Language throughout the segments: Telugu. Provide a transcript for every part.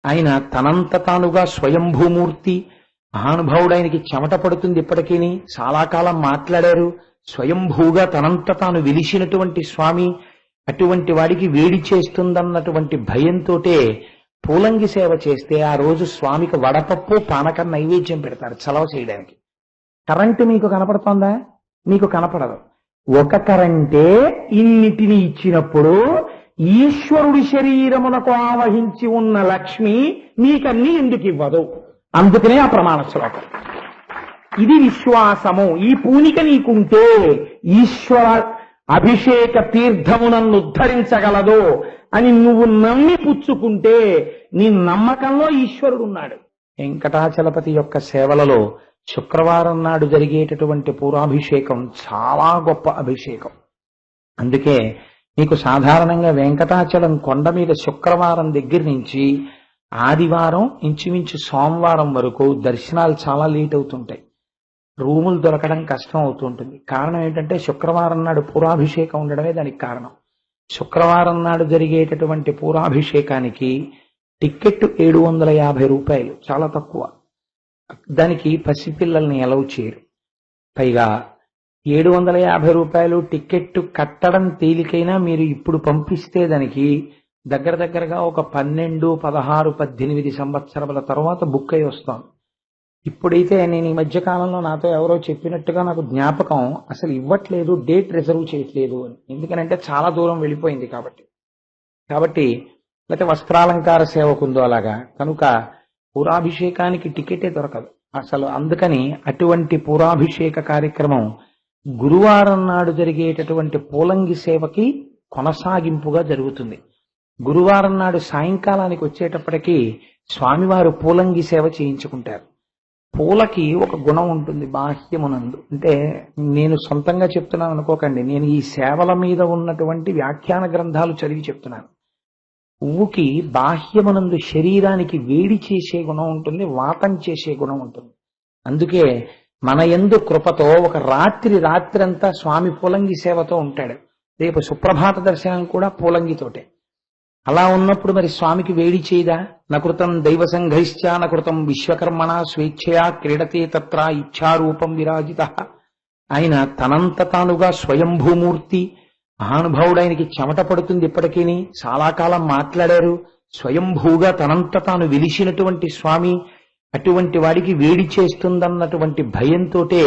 ఆయన తనంత తానుగా స్వయంభూమూర్తి. మహానుభావుడు, ఆయనకి చెమట పడుతుంది ఇప్పటికీ. చాలా కాలం మాట్లాడారు. స్వయంభూగా తనంత తాను వెలిసినటువంటి స్వామి. అటువంటి వాడికి వేడి చేస్తుందన్నటువంటి భయంతోటే పూలంగి సేవ చేస్తే ఆ రోజు స్వామికి వడపప్పు పానకం నైవేద్యం పెడతారు చలవ చేయడానికి. కరెంటు మీకు కనపడుతోందా? మీకు కనపడదు. ఒక కరెంటే ఇన్నిటిని ఇచ్చినప్పుడు ఈశ్వరుడి శరీరమునకు ఆవహించి ఉన్న లక్ష్మి మీకన్నీ ఎందుకు ఇవ్వదు? అందుకనే ఆ ప్రమాణ శ్లోకం. ఇది విశ్వాసము. ఈ పూనిక నీకుంటే ఈశ్వర అభిషేక తీర్థమునన్ను ఉద్ధరించగలదు అని నువ్వు నమ్మి పుచ్చుకుంటే నీ నమ్మకంలో ఈశ్వరుడు ఉన్నాడు. వెంకటాచలపతి యొక్క సేవలలో శుక్రవారం నాడు జరిగేటటువంటి పూరాభిషేకం చాలా గొప్ప అభిషేకం. అందుకే మీకు సాధారణంగా వెంకటాచలం కొండ మీద శుక్రవారం దగ్గర నుంచి ఆదివారం ఇంచుమించు సోమవారం వరకు దర్శనాలు చాలా లేట్ అవుతుంటాయి. రూములు దొరకడం కష్టం అవుతుంటుంది. కారణం ఏంటంటే శుక్రవారం నాడు పూరాభిషేకం ఉండడమే దానికి కారణం. శుక్రవారం నాడు జరిగేటటువంటి పూరాభిషేకానికి టికెట్ 750 రూపాయలు, చాలా తక్కువ. దానికి పసిపిల్లల్ని ఎలవ్ చేయరు. పైగా 750 రూపాయలు టికెట్ కట్టడం తేలికైనా మీరు ఇప్పుడు పంపిస్తే దానికి దగ్గరగా ఒక 12, 16, 18 సంవత్సరాల తర్వాత బుక్ అయి వస్తాం. ఇప్పుడైతే నేను ఈ మధ్య కాలంలో నాతో ఎవరో చెప్పినట్టుగా నాకు జ్ఞాపకం, అసలు ఇవ్వట్లేదు, డేట్ రిజర్వ్ చేయట్లేదు అని. ఎందుకనంటే చాలా దూరం వెళ్ళిపోయింది కాబట్టి లేకపోతే వస్త్రాలంకార సేవకుందో అలాగా. కనుక పూరాభిషేకానికి టికెటే దొరకదు అసలు. అందుకని అటువంటి పూరాభిషేక కార్యక్రమం గురువారం నాడు జరిగేటటువంటి పూలంగి సేవకి కొనసాగింపుగా జరుగుతుంది. గురువారం నాడు సాయంకాలానికి వచ్చేటప్పటికీ స్వామివారు పూలంగి సేవ చేయించుకుంటారు. పూలకి ఒక గుణం ఉంటుంది బాహ్యమునందు. అంటే నేను సొంతంగా చెప్తున్నాను అనుకోకండి, నేను ఈ సేవల మీద ఉన్నటువంటి వ్యాఖ్యాన గ్రంథాలు చదివి చెప్తున్నాను. పువ్వుకి బాహ్యమునందు శరీరానికి వేడి చేసే గుణం ఉంటుంది, వాతం చేసే గుణం ఉంటుంది. అందుకే మన యందు కృపతో ఒక రాత్రంతా స్వామి పూలంగి సేవతో ఉంటాడు. రేపు సుప్రభాత దర్శనం కూడా పూలంగితోటే. అలా ఉన్నప్పుడు మరి స్వామికి వేడి చేయదా? నకృతం దైవ సంఘైశ్చ నకృతం విశ్వకర్మణ స్వేచ్ఛయా క్రీడతే తత్ర ఇచ్ఛారూపం విరాజిత. ఆయన తనంత తానుగా స్వయంభూమూర్తి. మహానుభావుడు, ఆయనకి చెమట పడుతుంది ఇప్పటికీ. చాలా కాలం మాట్లాడారు. స్వయంభూగా తనంత తాను వెలిసినటువంటి స్వామి. అటువంటి వాడికి వేడి చేస్తుందన్నటువంటి భయంతోటే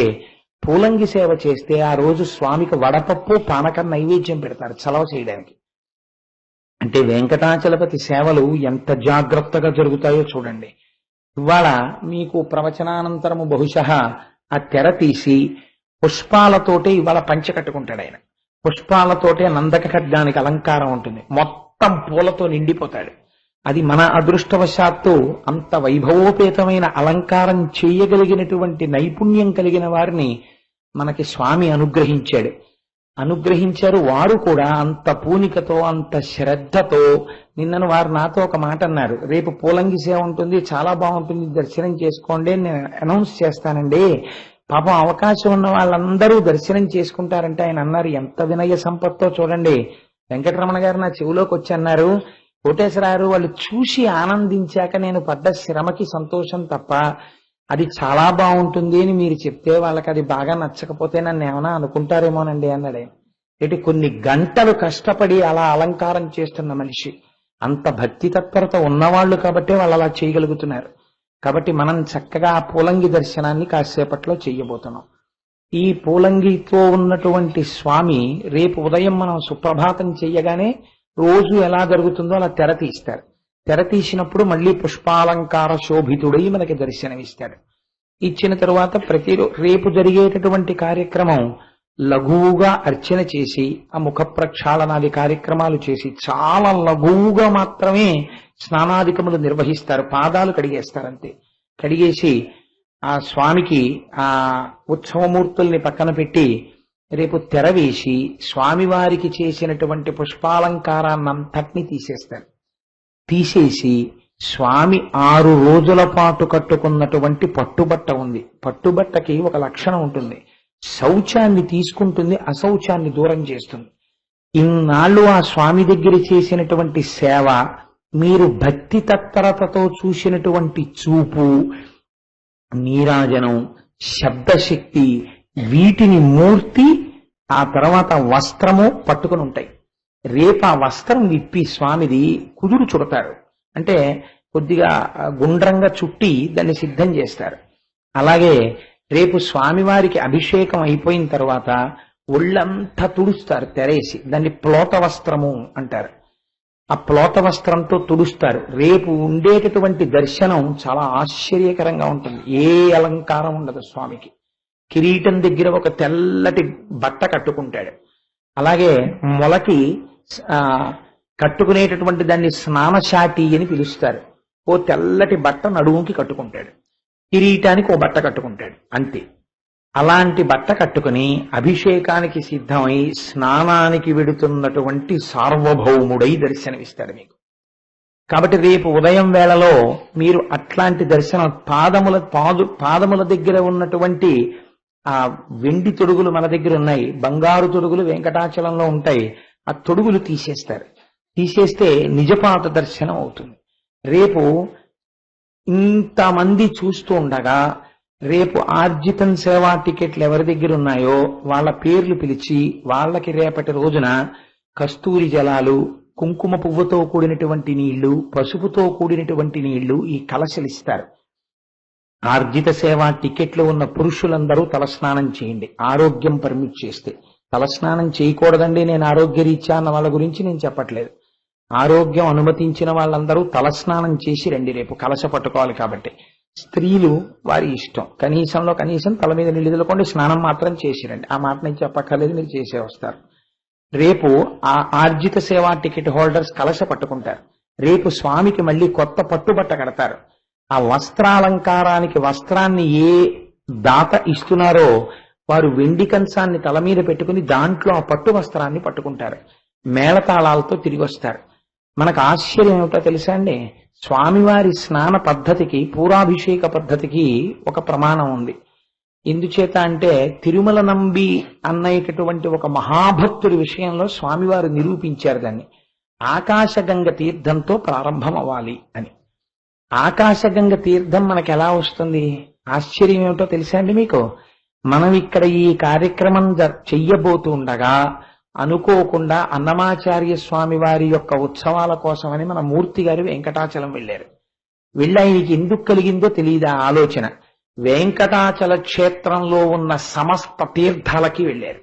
పూలంగి సేవ చేస్తే ఆ రోజు స్వామికి వడపప్పు పానకం నైవేద్యం పెడతారు చలవ చేయడానికి. అంటే వెంకటాచలపతి సేవలు ఎంత జాగ్రత్తగా జరుగుతాయో చూడండి. ఇవాళ మీకు ప్రవచనానంతరము బహుశః ఆ తెర తీసి పుష్పాలతోటే ఇవాళ పంచె కట్టుకుంటాడు ఆయన. పుష్పాలతోటే నందక ఖడ్గానికి అలంకారం ఉంటుంది. మొత్తం పూలతో నిండిపోతాడు. అది మన అదృష్టవశాత్తు అంత వైభవోపేతమైన అలంకారం చేయగలిగినటువంటి నైపుణ్యం కలిగిన వారిని మనకి స్వామి అనుగ్రహించారు. వారు కూడా అంత పూనికతో, అంత శ్రద్ధతో. నిన్నను వారు నాతో ఒక మాట అన్నారు, రేపు పూలంగి సేవ ఉంటుంది, చాలా బాగుంటుంది, దర్శనం చేసుకోండి, నేను అనౌన్స్ చేస్తానండి. పాపం అవకాశం ఉన్న వాళ్ళందరూ దర్శనం చేసుకుంటారంటే ఆయన అన్నారు, ఎంత వినయ సంపత్తో చూడండి. వెంకటరమణ గారు నా చెవిలోకి వచ్చి అన్నారు, కోటేశ్వరారు వాళ్ళు చూసి ఆనందించాక నేను పడ్డ శ్రమకి సంతోషం తప్ప అది చాలా బాగుంటుంది అని మీరు చెప్తే వాళ్ళకి అది బాగా నచ్చకపోతే నన్ను ఏమైనా అనుకుంటారేమోనండి అన్నాడు. ఇటు కొన్ని గంటలు కష్టపడి అలా అలంకారం చేస్తున్న మనిషి, అంత భక్తి తత్పరత ఉన్నవాళ్లు కాబట్టి వాళ్ళు అలా చేయగలుగుతున్నారు. కాబట్టి మనం చక్కగా ఆ పూలంగి దర్శనాన్ని కాసేపట్లో చెయ్యబోతున్నాం. ఈ పూలంగితో ఉన్నటువంటి స్వామి రేపు ఉదయం మనం సుప్రభాతం చెయ్యగానే రోజు ఎలా జరుగుతుందో అలా తెర తీస్తారు. తెర తీసినప్పుడు మళ్ళీ పుష్పాలంకార శోభితుడై మనకి దర్శనమిస్తాడు. ఇచ్చిన తరువాత రేపు జరిగేటటువంటి కార్యక్రమం లఘువుగా అర్చన చేసి ఆ ముఖ ప్రక్షాళనాది కార్యక్రమాలు చేసి చాలా లఘువుగా మాత్రమే స్నానాధికములు నిర్వహిస్తారు. పాదాలు కడిగేస్తారంతే. కడిగేసి ఆ స్వామికి ఆ ఉత్సవమూర్తుల్ని పక్కన పెట్టి రేపు తెర వేసి స్వామివారికి చేసినటువంటి పుష్పాలంకారాన్నంతటినీ తీసేస్తారు. తీసేసి స్వామి 6 రోజుల పాటు కట్టుకున్నటువంటి పట్టుబట్ట ఉంది. పట్టుబట్టకి ఒక లక్షణం ఉంటుంది, శౌచాన్ని తీసుకుంటుంది, అశౌచాన్ని దూరం చేస్తుంది. ఇన్నాళ్ళు ఆ స్వామి దగ్గర చేసినటువంటి సేవ, మీరు భక్తి తత్పరతతో చూసినటువంటి చూపు, నీరాజనం, శబ్దశక్తి, వీటిని మూర్తి ఆ తర్వాత వస్త్రము పట్టుకుని ఉంటాయి. రేపు ఆ వస్త్రం విప్పి స్వామిది కుదురు చుడతారు, అంటే కొద్దిగా గుండ్రంగా చుట్టి దాన్ని సిద్ధం చేస్తారు. అలాగే రేపు స్వామివారికి అభిషేకం అయిపోయిన తర్వాత ఒళ్ళంతా తుడుస్తారు తెరేసి, దాన్ని ప్లోత వస్త్రము అంటారు. ఆ ప్లోత వస్త్రంతో తుడుస్తారు. రేపు ఉండేటటువంటి దర్శనం చాలా ఆశ్చర్యకరంగా ఉంటుంది. ఏ అలంకారం ఉండదు స్వామికి. కిరీటం దగ్గర ఒక తెల్లటి బట్ట కట్టుకుంటాడు. అలాగే మొలకి కట్టుకునేటటువంటి దాన్ని స్నానశాటి అని పిలుస్తారు. ఓ తెల్లటి బట్ట నడుముకి కట్టుకుంటాడు, కిరీటానికి ఓ బట్ట కట్టుకుంటాడు, అంతే. అలాంటి బట్ట కట్టుకుని అభిషేకానికి సిద్ధమై స్నానానికి వెడుతున్నటువంటి సార్వభౌముడై దర్శనమిస్తాడు మీకు. కాబట్టి రేపు ఉదయం వేళలో మీరు అట్లాంటి దర్శనం, పాదముల దగ్గర ఉన్నటువంటి ఆ వెండి తొడుగులు మన దగ్గర ఉన్నాయి, బంగారు తొడుగులు వెంకటాచలంలో ఉంటాయి. ఆ తొడుగులు తీసేస్తారు. తీసేస్తే నిజపాద దర్శనం అవుతుంది. రేపు ఇంతమంది చూస్తూ ఉండగా రేపు ఆర్జితం సేవా టికెట్లు ఎవరి దగ్గర ఉన్నాయో వాళ్ళ పేర్లు పిలిచి వాళ్ళకి రేపటి రోజున కస్తూరి జలాలు, కుంకుమ పువ్వుతో కూడినటువంటి నీళ్లు, పసుపుతో కూడినటువంటి నీళ్లు ఈ కలశలిస్తారు. ఆర్జిత సేవా టికెట్లు ఉన్న పురుషులందరూ తలస్నానం చేయండి, ఆరోగ్యం పర్మిట్ చేస్తే. తలస్నానం చేయకూడదండి నేను ఆరోగ్యరీత్యా అన్న వాళ్ళ గురించి నేను చెప్పట్లేదు. ఆరోగ్యం అనుమతించిన వాళ్ళందరూ తలస్నానం చేసి రండి, రేపు కలశ పట్టుకోవాలి కాబట్టి. స్త్రీలు వారి ఇష్టం, కనీసం తల మీద నీళ్ళు చల్లుకోండి, స్నానం మాత్రం చేసి రండి. ఆ మాట నేను చెప్పక్కర్లేదు, మీరు చేసే వస్తారు. రేపు ఆ ఆర్జిత సేవా టికెట్ హోల్డర్స్ కలశ పట్టుకుంటారు. రేపు స్వామికి మళ్ళీ కొత్త పట్టుబట్ట కడతారు. ఆ వస్త్రాలంకారానికి వస్త్రాన్ని ఏ దాత ఇస్తున్నారో వారు వెండి కంచాన్ని తల మీద పెట్టుకుని దాంట్లో ఆ పట్టు వస్త్రాన్ని పట్టుకుంటారు. మేళతాళాలతో తిరిగి వస్తారు. మనకు ఆశ్చర్యం ఏమిటో తెలుసా అండి, స్వామివారి స్నాన పద్ధతికి, పూరాభిషేక పద్ధతికి ఒక ప్రమాణం ఉంది. ఎందుచేత అంటే తిరుమల నంబి అన్నయ్యటువంటి ఒక మహాభక్తుడి విషయంలో స్వామివారు నిరూపించారు దాన్ని. ఆకాశగంగ తీర్థంతో ప్రారంభం అవ్వాలి అని. ఆకాశగంగ తీర్థం మనకు ఎలా వస్తుంది? ఆశ్చర్యం ఏమిటో తెలుసా అండి మీకు, మనం ఇక్కడ ఈ కార్యక్రమం చెయ్యబోతూ ఉండగా అనుకోకుండా అన్నమాచార్య స్వామి వారి యొక్క ఉత్సవాల కోసమని మన మూర్తి గారు వెంకటాచలం వెళ్ళారు. వెళ్ళి ఆయనకి ఎందుకు కలిగిందో తెలియదు ఆ ఆలోచన. వెంకటాచల క్షేత్రంలో ఉన్న సమస్త తీర్థాలకి వెళ్ళారు.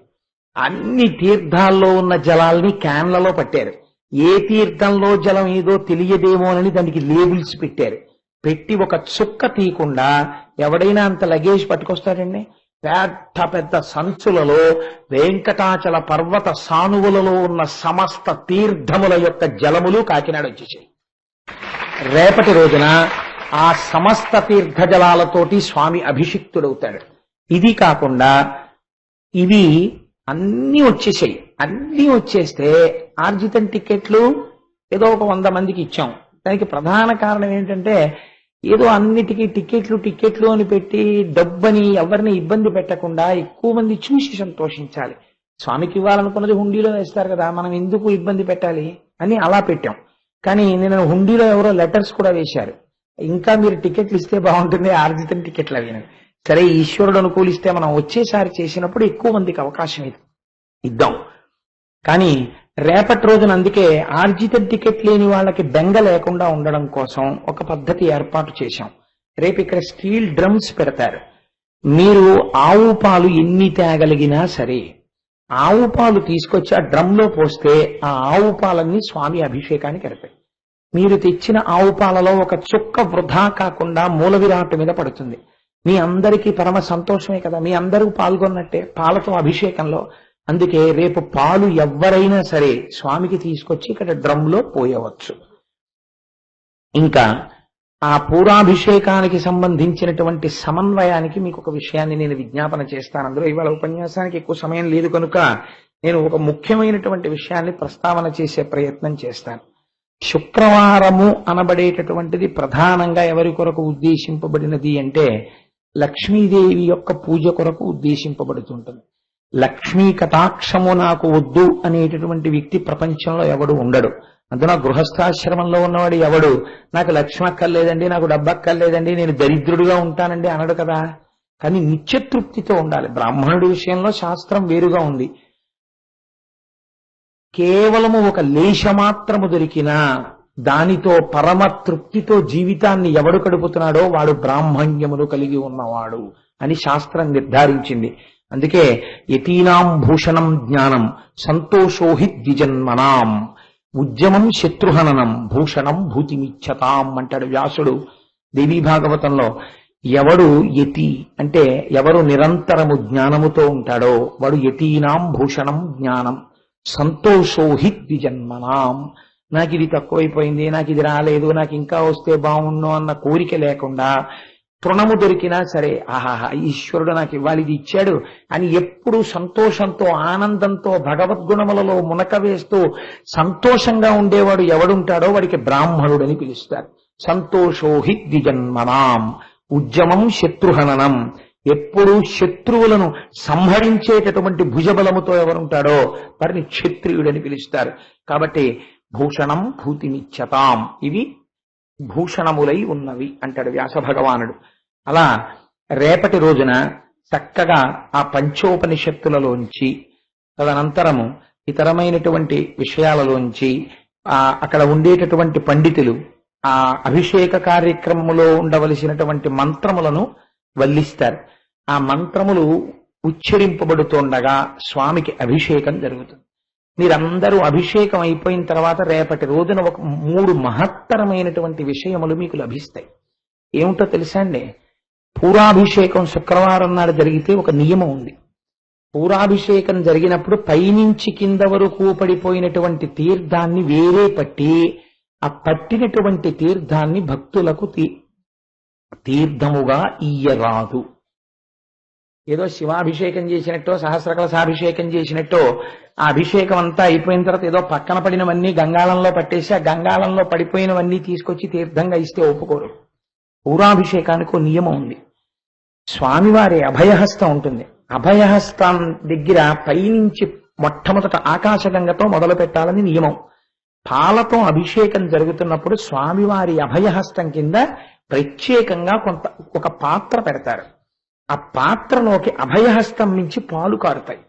అన్ని తీర్థాల్లో ఉన్న జలాల్ని క్యాన్లలో పట్టారు. ఏ తీర్థంలో జలం ఏదో తెలియదేమోనని దానికి లేబుల్స్ పెట్టారు. పెట్టి ఒక చుక్క తీయకుండా ఎవడైనా అంత లగేజ్ పట్టుకొస్తాడండి? పెద్ద పెద్ద సంచులలో వెంకటాచల పర్వత సానువులలో ఉన్న సమస్త తీర్థముల యొక్క జలములు కాకినాడ వచ్చేసాయి. రేపటి రోజున ఆ సమస్త తీర్థ జలాలతోటి స్వామి అభిషిక్తుడవుతాడు. ఇది కాకుండా ఇవి అన్నీ వచ్చేసాయి. అన్నీ వచ్చేస్తే ఆర్జితం టికెట్లు ఏదో ఒక 100 మందికి ఇచ్చాం. దానికి ప్రధాన కారణం ఏంటంటే ఏదో అన్నిటికీ టికెట్లు అని పెట్టి డబ్బని ఎవరిని ఇబ్బంది పెట్టకుండా ఎక్కువ మంది చూసి సంతోషించాలి. స్వామికి ఇవ్వాలనుకున్నది హుండీలో వేస్తారు కదా, మనం ఎందుకు ఇబ్బంది పెట్టాలి అని అలా పెట్టాం. కానీ నేను హుండీలో ఎవరో లెటర్స్ కూడా వేశారు, ఇంకా మీరు టికెట్లు ఇస్తే బాగుంటుంది, ఆర్జితం టికెట్లు అవి. సరే, ఈశ్వరుడు అనుకూలిస్తే మనం వచ్చేసారి చేసినప్పుడు ఎక్కువ మందికి అవకాశం ఇద్దాం. కానీ రేపటి రోజున అందుకే ఆర్జిత టికెట్ లేని వాళ్ళకి బెంగ లేకుండా ఉండడం కోసం ఒక పద్ధతి ఏర్పాటు చేశాం. రేపు ఇక్కడ స్టీల్ డ్రమ్స్ పెడతారు. మీరు ఆవు పాలు ఎన్ని తేగలిగినా సరే ఆవు పాలు తీసుకొచ్చి ఆ డ్రమ్ లో పోస్తే ఆ ఆవు పాలన్నీ స్వామి అభిషేకానికి ఎడతాయి. మీరు తెచ్చిన ఆవు పాలలో ఒక చుక్క వృధా కాకుండా మూల విరాట్ మీద పడుతుంది. మీ అందరికీ పరమ సంతోషమే కదా, మీ అందరూ పాల్గొన్నట్టే పాలతో అభిషేకంలో. అందుకే రేపు పాలు ఎవరైనా సరే స్వామికి తీసుకొచ్చి ఇక్కడ డ్రమ్ లో పోయవచ్చు. ఇంకా ఆ పూరాభిషేకానికి సంబంధించినటువంటి సమన్వయానికి మీకు ఒక విషయాన్ని నేను విజ్ఞాపన చేస్తాను. అందులో ఇవాళ ఉపన్యాసానికి ఎక్కువ సమయం లేదు కనుక నేను ఒక ముఖ్యమైనటువంటి విషయాన్ని ప్రస్తావన చేసే ప్రయత్నం చేస్తాను. శుక్రవారము అనబడేటటువంటిది ప్రధానంగా ఎవరి కొరకు ఉద్దేశింపబడినది అంటే లక్ష్మీదేవి యొక్క పూజ కొరకు ఉద్దేశింపబడుతుంటుంది. లక్ష్మీ కటాక్షము నాకు వద్దు అనేటటువంటి వ్యక్తి ప్రపంచంలో ఎవడు ఉండడు. అందున గృహస్థాశ్రమంలో ఉన్నవాడు ఎవడు నాకు లక్ష్మి అక్కర్లేదండి, నాకు డబ్బు అక్కర్లేదండి, నేను దరిద్రుడిగా ఉంటానండి అనడు కదా. కానీ నిత్యతృప్తితో ఉండాలి. బ్రాహ్మణుడి విషయంలో శాస్త్రం వేరుగా ఉంది. కేవలము ఒక లేశమాత్రము దొరికినా దానితో పరమ తృప్తితో జీవితాన్ని ఎవడు గడుపుతున్నాడో వాడు బ్రాహ్మణ్యమును కలిగి ఉన్నవాడు అని శాస్త్రం నిర్ధారించింది. అందుకే యతీనాం భూషణం జ్ఞానం సంతోషోహి ద్విజన్మనాం ఉద్యమం శత్రుహననం భూషణం భూతిమిచ్చతాం అంటాడు వ్యాసుడు దేవీ భాగవతంలో. ఎవడు యతి అంటే ఎవరు నిరంతరము జ్ఞానముతో ఉంటాడో వాడు యతీనాం భూషణం జ్ఞానం సంతోషోహి ద్విజన్మనాం. నాకు ఇది తక్కువైపోయింది, నాకు ఇది రాలేదు, నాకు ఇంకా వస్తే బాగుండు అన్న కోరిక లేకుండా తృణము దొరికినా సరే ఆహాహా ఈశ్వరుడు నాకు ఇవ్వాలి, ఇది ఇచ్చాడు అని ఎప్పుడు సంతోషంతో ఆనందంతో భగవద్గుణములలో మునక వేస్తూ సంతోషంగా ఉండేవాడు ఎవడుంటాడో వాడికి బ్రాహ్మణుడని పిలుస్తారు. సంతోషోహి ద్విజన్మనాం ఉద్యమం శత్రుహననం. ఎప్పుడు శత్రువులను సంహరించేటటువంటి భుజబలముతో ఎవరుంటాడో వారిని క్షత్రియుడని పిలుస్తారు. కాబట్టి భూషణం భూతిమిచ్చతాం, ఇవి భూషణములై ఉన్నవి అంటాడు వ్యాస భగవానుడు. అలా రేపటి రోజున చక్కగా ఆ పంచోపనిషత్తులలోంచి తదనంతరము ఇతరమైనటువంటి విషయాలలోంచి అక్కడ ఉండేటటువంటి పండితులు ఆ అభిషేక కార్యక్రమంలో ఉండవలసినటువంటి మంత్రములను వల్లిస్తారు. ఆ మంత్రములు ఉచ్చరింపబడుతుండగా స్వామికి అభిషేకం జరుగుతుంది. మీరందరూ అభిషేకం అయిపోయిన తర్వాత రేపటి రోజున ఒక 3 మహత్తరమైనటువంటి విషయములు మీకు లభిస్తాయి. ఏమిటో తెలుసా అండి? పూరాభిషేకం శుక్రవారం నాడు జరిగితే ఒక నియమం ఉంది. పూరాభిషేకం జరిగినప్పుడు పైనుంచి కింద వరకు పడిపోయినటువంటి తీర్థాన్ని వేరే పట్టి ఆ పట్టినటువంటి తీర్థాన్ని భక్తులకు తీర్థముగా ఇయ్యరాదు. ఏదో శివాభిషేకం చేసినట్టో సహస్రకలశాభిషేకం చేసినట్టో ఆ అభిషేకం అంతా అయిపోయిన తర్వాత ఏదో పక్కన పడినవన్నీ గంగాళంలో పట్టేసి ఆ గంగాళంలో పడిపోయినవన్నీ తీసుకొచ్చి తీర్థంగా ఇస్తే ఒప్పుకోరు. పూరాభిషేకానికి ఒక నియమం ఉంది. స్వామివారి అభయహస్తం ఉంటుంది. అభయహస్తం దగ్గర పైనుంచి మొట్టమొదట ఆకాశగంగతో మొదలు పెట్టాలని నియమం. పాలతో అభిషేకం జరుగుతున్నప్పుడు స్వామివారి అభయహస్తం కింద ప్రత్యేకంగా ఒక పాత్ర పెడతారు. ఆ పాత్రలోకి అభయహస్తం నుంచి పాలు కారుతాయి.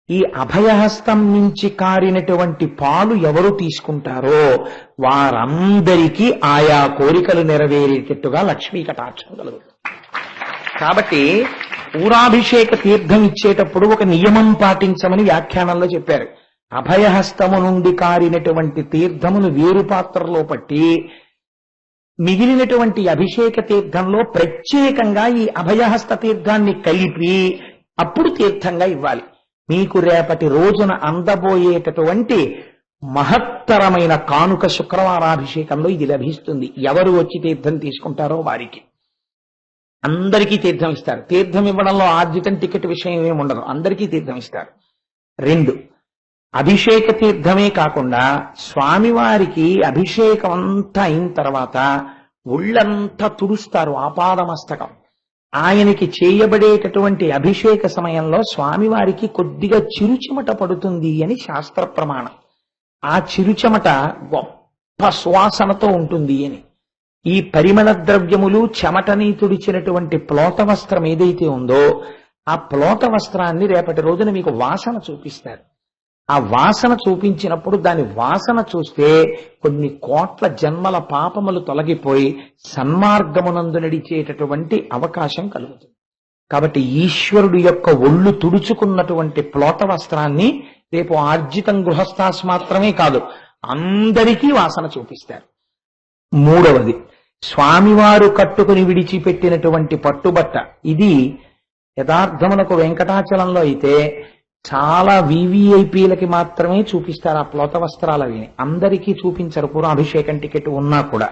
ఈ అభయహస్తం నుంచి కారినటువంటి పాలు ఎవరు తీసుకుంటారో వారందరికీ ఆయా కోరికలు నెరవేరేటట్టుగా లక్ష్మీ కటాక్షం కలుగుతుంది. కాబట్టి పూరాభిషేక తీర్థం ఇచ్చేటప్పుడు ఒక నియమం పాటించమని వ్యాఖ్యానంలో చెప్పారు. అభయహస్తము నుండి కారినటువంటి తీర్థమును వేరు పాత్రలో పట్టి మిగిలినటువంటి అభిషేక తీర్థంలో ప్రత్యేకంగా ఈ అభయహస్త తీర్థాన్ని కలిపి అప్పుడు తీర్థంగా ఇవ్వాలి. మీకు రేపటి రోజున అందబోయేటటువంటి మహత్తరమైన కానుక శుక్రవారాభిషేకంలో ఇది లభిస్తుంది. ఎవరు వచ్చి తీర్థం తీసుకుంటారో వారికి అందరికీ తీర్థం ఇస్తారు. తీర్థం ఇవ్వడంలో ఆర్జితం టికెట్ విషయం ఏమి ఉండదు, అందరికీ తీర్థం ఇస్తారు. 2, అభిషేక తీర్థమే కాకుండా స్వామివారికి అభిషేకం అంతా అయిన తర్వాత ఒళ్ళంతా తుడుస్తారు ఆపాదమస్తకం. ఆయనకి చేయబడేటటువంటి అభిషేక సమయంలో స్వామివారికి కొద్దిగా చిరుచెమట పడుతుంది అని శాస్త్ర ప్రమాణం. ఆ చిరుచెమట గొప్ప సువాసనతో ఉంటుంది అని. ఈ పరిమళ ద్రవ్యములు చెమటని తుడిచినటువంటి ప్లోత వస్త్రం ఏదైతే ఉందో ఆ ప్లోత వస్త్రాన్ని రేపటి రోజున మీకు వాసన చూపిస్తారు. ఆ వాసన చూపించినప్పుడు దాని వాసన చూస్తే కొన్ని కోట్ల జన్మల పాపములు తొలగిపోయి సన్మార్గమునందు నడిచేటటువంటి అవకాశం కలుగుతుంది. కాబట్టి ఈశ్వరుడు యొక్క ఒళ్ళు తుడుచుకున్నటువంటి ప్లోత వస్త్రాన్ని రేపు ఆర్జితం గృహస్థాస్ మాత్రమే కాదు అందరికీ వాసన చూపిస్తారు. 3వది స్వామివారు కట్టుకుని విడిచిపెట్టినటువంటి పట్టుబట్ట. ఇది యథార్థమునకు వెంకటాచలంలో అయితే చాలా వివిఐపీలకి మాత్రమే చూపిస్తారు ఆ ప్లోత వస్త్రాలు. అవి అందరికీ చూపించరు పూరాభిషేకం టికెట్ ఉన్నా కూడా.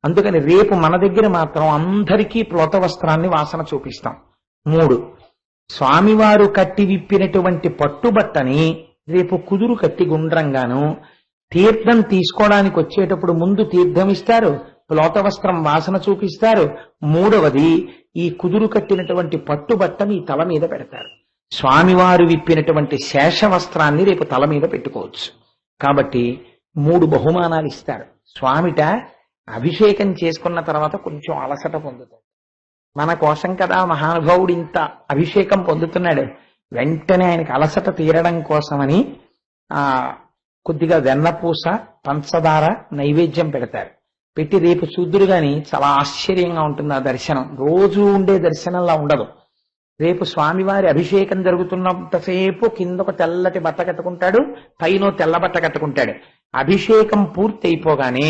అందుకని రేపు మన దగ్గర మాత్రం అందరికీ ప్లోత వస్త్రాన్ని వాసన చూపిస్తాం. 3, స్వామివారు కట్టి విప్పినటువంటి పట్టుబట్టని రేపు కుదురు కట్టి గుండ్రంగాను తీర్థం తీసుకోవడానికి వచ్చేటప్పుడు ముందు తీర్థం ఇస్తారు, ప్లోత వస్త్రం వాసన చూపిస్తారు. 3వది ఈ కుదురు కట్టినటువంటి పట్టుబట్ట మీ తల మీద పెడతారు. స్వామివారు విప్పినటువంటి శేష వస్త్రాన్ని రేపు తల మీద పెట్టుకోవచ్చు. కాబట్టి 3 బహుమానాలు ఇస్తారు. స్వామిట అభిషేకం చేసుకున్న తర్వాత కొంచెం అలసట పొందుతాడు. మన కోసం కదా మహానుభావుడు ఇంత అభిషేకం పొందుతున్నాడు. వెంటనే ఆయనకి అలసట తీరడం కోసమని కొద్దిగా వెన్నపూస, పంచదార నైవేద్యం పెడతారు. పెట్టి రేపు చూద్దురు గాని చాలా ఆశ్చర్యంగా ఉంటుంది ఆ దర్శనం. రోజు ఉండే దర్శనంలా ఉండదు. రేపు స్వామివారి అభిషేకం జరుగుతున్నంతసేపు కింద ఒక తెల్లటి బట్ట కట్టుకుంటాడు, పైన తెల్ల బట్ట కట్టుకుంటాడు. అభిషేకం పూర్తి అయిపోగానే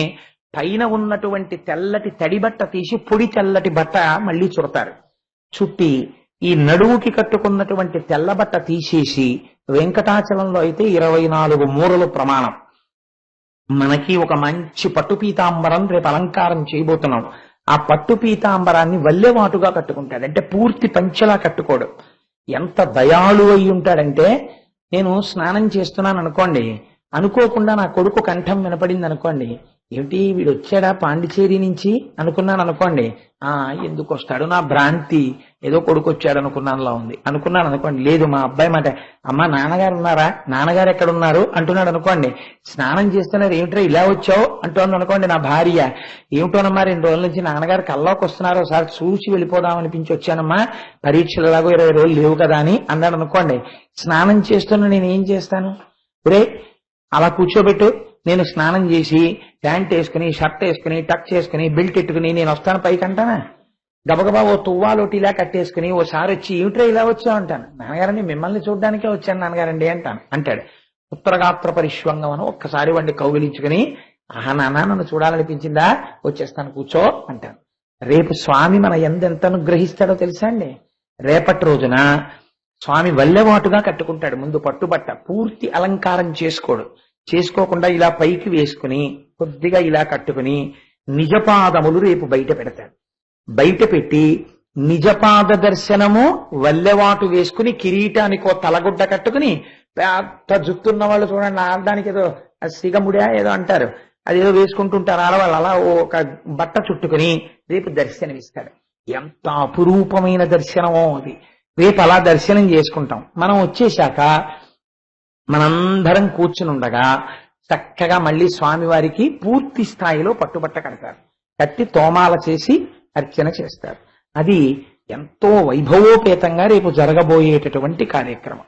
పైన ఉన్నటువంటి తెల్లటి తడి బట్ట తీసి పొడి తెల్లటి బట్ట మళ్ళీ చుడతారు. చుట్టి ఈ నడువుకి కట్టుకున్నటువంటి తెల్ల బట్ట తీసేసి, వెంకటాచలంలో అయితే 24 మూరలు ప్రమాణం. మనకి ఒక మంచి పట్టు పీతాంబరం రేపు అలంకారం చేయబోతున్నాం. ఆ పట్టు పీతాంబరాన్ని వల్లెవాటుగా కట్టుకుంటాడు. అంటే పూర్తి పంచలా కట్టుకోడు. ఎంత దయాళు అయి ఉంటాడంటే, నేను స్నానం చేస్తున్నాను అనుకోండి, అనుకోకుండా నా కొడుకు కంఠం వినపడింది అనుకోండి, ఏమిటి వీడు వచ్చాడా పాండిచేరి నుంచి అనుకున్నాను అనుకోండి, ఎందుకు వస్తాడు నా భ్రాంతి, ఏదో కొడుకు వచ్చాడు అనుకున్నానులా ఉంది అనుకున్నాను అనుకోండి. లేదు మా అబ్బాయి మాట, అమ్మ నాన్నగారు ఉన్నారా, నాన్నగారు ఎక్కడున్నారు అంటున్నాడు అనుకోండి. స్నానం చేస్తున్నారు, ఏమిట్రా ఇలా వచ్చావు అంటోంది అనుకోండి నా భార్య. ఏమిటోనమ్మా 2 రోజుల నుంచి నాన్నగారు కల్లోకి వస్తున్నారు, ఒకసారి చూసి వెళ్ళిపోదాం అనిపించి వచ్చానమ్మా, పరీక్షలు ఎలాగో 20 రోజులు లేవు కదా అని అన్నాడు అనుకోండి. స్నానం చేస్తున్నా నేను ఏం చేస్తాను, రే అలా కూర్చోబెట్టు, నేను స్నానం చేసి ప్యాంట్ వేసుకుని షర్ట్ వేసుకుని టక్ చేసుకుని బెల్ట్ ఎట్టుకుని నేను వస్తాను పైకి అంటానా? గబగబా ఓ తువ్వాలోటి ఇలా కట్టేసుకుని ఓసారి వచ్చి ఏమిట్రా ఇలా వచ్చావు అంటాను. నాన్నగారండి మిమ్మల్ని చూడడానికే వచ్చాను నాన్నగారండి అంటాడు. ఉత్తరగాత్ర పరిష్వంగం అని ఒక్కసారి వాడిని కౌగిలించుకుని, నాన్న నన్ను చూడాలనిపించిందా, వచ్చేస్తాను కూర్చో అంటాను. రేపు స్వామి మన ఎంత అనుగ్రహిస్తాడో తెలుసా అండి. రేపటి రోజున స్వామి వల్లెవాటుగా కట్టుకుంటాడు. ముందు పట్టుబట్ట పూర్తి అలంకారం చేసుకోకుండా ఇలా పైకి వేసుకుని కొద్దిగా ఇలా కట్టుకుని నిజపాదములు రేపు బయట పెడతాడు. బయట పెట్టి నిజపాద దర్శనము వల్లెవాటు వేసుకుని కిరీటానికో తలగుడ్డ కట్టుకుని, పెద్ద జుత్తున్న వాళ్ళు చూడండి, ఆడడానికి ఏదో సిగముడా ఏదో అంటారు, అదేదో వేసుకుంటుంటారు ఆడవాళ్ళు, అలా ఒక బట్ట చుట్టుకుని రేపు దర్శనమిస్తాడు. ఎంత అపురూపమైన దర్శనమో అది. రేపు అలా దర్శనం చేసుకుంటాం. మనం వచ్చేశాక మనందరం కూర్చుని ఉండగా చక్కగా మళ్ళీ స్వామివారికి పూర్తి స్థాయిలో పట్టుబట్ట కడతారు. కట్టి తోమాల చేసి అర్చన చేస్తారు. అది ఎంతో వైభవోపేతంగా రేపు జరగబోయేటటువంటి కార్యక్రమం.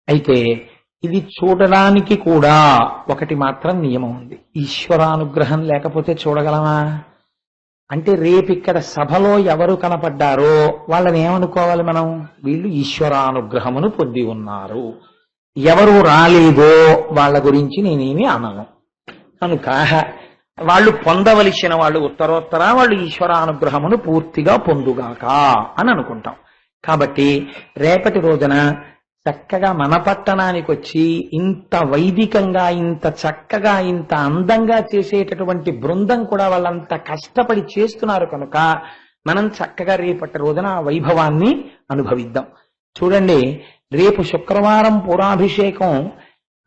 అయితే ఇది చూడడానికి కూడా ఒకటి మాత్రం నియమం ఉంది. ఈశ్వరానుగ్రహం లేకపోతే చూడగలమా అంటే, రేపు ఇక్కడ సభలో ఎవరు కనపడ్డారో వాళ్ళని ఏమనుకోవాలి మనం, వీళ్ళు ఈశ్వరానుగ్రహమును పొంది ఉన్నారు. ఎవరు రాలేదో వాళ్ళ గురించి నేనేమి అనను. కనుక వాళ్ళు పొందవలసిన వాళ్ళు ఉత్తరోత్తర వాళ్ళు ఈశ్వరానుగ్రహమును పూర్తిగా పొందుగాక అని అనుకుంటాం. కాబట్టి రేపటి రోజున చక్కగా మన పట్టణానికి వచ్చి ఇంత వైదికంగా ఇంత చక్కగా ఇంత అందంగా చేసేటటువంటి బృందం కూడా వాళ్ళంత కష్టపడి చేస్తున్నారు కనుక మనం చక్కగా రేపటి రోజున ఆ వైభవాన్ని అనుభవిద్దాం. చూడండి, రేపు శుక్రవారం పురాభిషేకం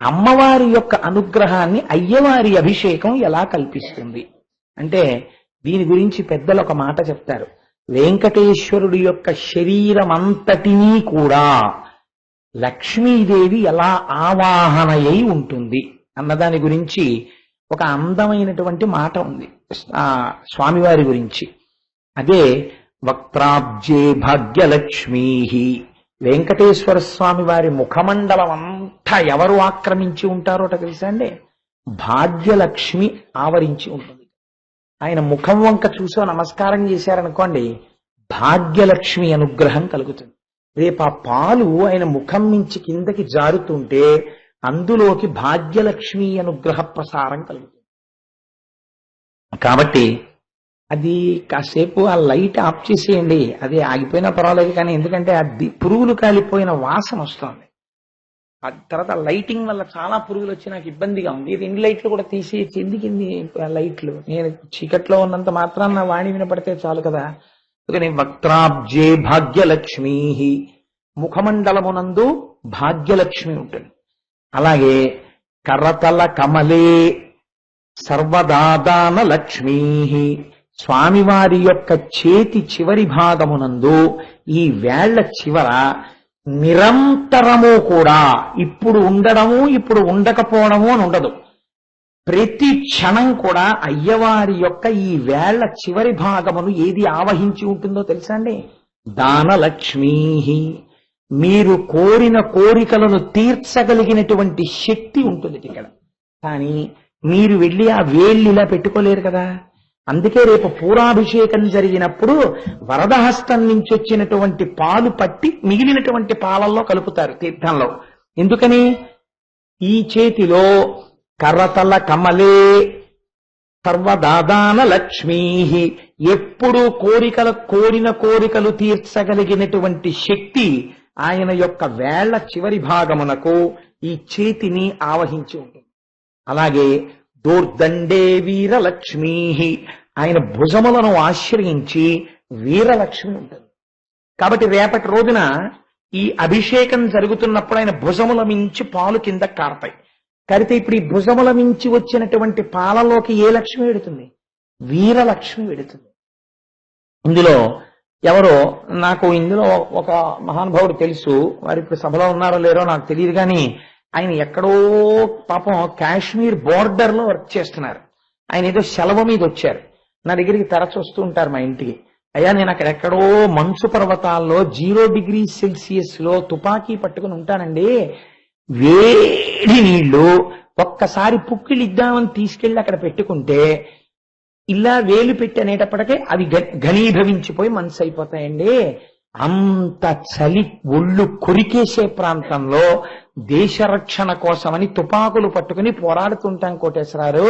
అమ్మవారి యొక్క అనుగ్రహాన్ని అయ్యవారి అభిషేకం ఎలా కల్పిస్తుంది అంటే, దీని గురించి పెద్దలు ఒక మాట చెప్తారు. వెంకటేశ్వరుడి యొక్క శరీరం అంతటినీ కూడా లక్ష్మీదేవి ఎలా ఆవాహనయ్యి ఉంటుంది అన్నదాని గురించి ఒక అందమైనటువంటి మాట ఉంది స్వామివారి గురించి. అదే వక్త్రాబ్జే భాగ్యలక్ష్మీ. వెంకటేశ్వర స్వామి వారి ముఖమండలం అంతా ఎవరు ఆక్రమించి ఉంటారోట తెలుసా అండి? భాగ్యలక్ష్మి ఆవరించి ఉంటుంది. ఆయన ముఖం వంక చూసో నమస్కారం చేశారనుకోండి, భాగ్యలక్ష్మి అనుగ్రహం కలుగుతుంది. రేపు ఆ పాలు ఆయన ముఖం నుంచి కిందకి జారుతుంటే అందులోకి భాగ్యలక్ష్మి అనుగ్రహ ప్రసారం కలుగుతుంది. కాబట్టి అది కాసేపు ఆ లైట్ ఆఫ్ చేసేయండి, అది ఆగిపోయినా పర్వాలేదు కానీ, ఎందుకంటే అది పురుగులు కాలిపోయిన వాసన వస్తుంది. ఆ తర్వాత లైటింగ్ వల్ల చాలా పురుగులు వచ్చి నాకు ఇబ్బందిగా ఉంది. ఇది ఎన్ని లైట్లు కూడా తీసేసి ఎందుకింది లైట్లు, నేను చీకట్లో ఉన్నంత మాత్రాన నా వాణి వినపడితే చాలు కదా. అందుకని వక్త్రాబ్జే భాగ్యలక్ష్మీ, ముఖమండలమునందు భాగ్యలక్ష్మి ఉంటుంది. అలాగే కరతల కమలే సర్వదాదాన లక్ష్మీ, స్వామివారి యొక్క చేతి చివరి భాగమునందు ఈ వేళ్ల చివర నిరంతరము కూడా ఇప్పుడు ఉండడము ఇప్పుడు ఉండకపోవడము అని ఉండదు. ప్రతి క్షణం కూడా అయ్యవారి యొక్క ఈ వేళ్ల చివరి భాగమును ఏది ఆవహించి ఉంటుందో తెలుసా అండి? దానలక్ష్మీ. మీరు కోరిన కోరికలను తీర్చగలిగినటువంటి శక్తి ఉంటుంది ఇక్కడ. కానీ మీరు వెళ్ళి ఆ వేళ్ళు ఇలా పెట్టుకోలేరు కదా. అందుకే రేపు పూరాభిషేకం జరిగినప్పుడు వరదహస్తం నుంచి వచ్చినటువంటి పాలు పట్టి మిగిలినటువంటి పాలల్లో కలుపుతారు తీర్థంలో. ఎందుకని? ఈ చేతిలో కరతల కమలే సర్వదాదాన లక్ష్మీ, ఎప్పుడు కోరిన కోరికలు తీర్చగలిగినటువంటి శక్తి ఆయన యొక్క వేళ్ల చివరి భాగమునకు ఈ చేతిని ఆవహించి ఉంటుంది. అలాగే దూర్దండే వీరలక్ష్మీ, ఆయన భుజములను ఆశ్రయించి వీరలక్ష్మి ఉంటుంది. కాబట్టి రేపటి రోజున ఈ అభిషేకం జరుగుతున్నప్పుడు ఆయన భుజముల మించి పాలు కింద కారతాయి. కరితే ఇప్పుడు ఈ భుజముల మించి వచ్చినటువంటి పాలలోకి ఏ లక్ష్మి వెడుతుంది? వీరలక్ష్మి వెడుతుంది. ఇందులో ఎవరో నాకు ఇందులో ఒక మహానుభావుడు తెలుసు, వారు ఇప్పుడు సభలో ఉన్నారో లేరో నాకు తెలియదు, కానీ ఆయన ఎక్కడో పాపం కాశ్మీర్ బోర్డర్ లో వర్క్ చేస్తున్నారు. ఆయన ఏదో సెలవు మీద వచ్చారు. నా దగ్గరికి తరచు వస్తూ ఉంటారు మా ఇంటికి. అయ్యా నేను అక్కడెక్కడో మంచు పర్వతాల్లో 0 డిగ్రీ సెల్సియస్ లో తుపాకీ పట్టుకుని ఉంటానండి, వేడి నీళ్లు ఒక్కసారి పుక్కిళ్ళు ఇద్దామని తీసుకెళ్లి అక్కడ పెట్టుకుంటే ఇలా వేలు పెట్టి అనేటప్పటికే అవి ఘనీభవించిపోయి మనసు అయిపోతాయండి. అంత చలి ఒళ్ళు కొరికేసే ప్రాంతంలో దేశ రక్షణ కోసమని తుపాకులు పట్టుకుని పోరాడుతుంటాం కోటేశ్వరారు.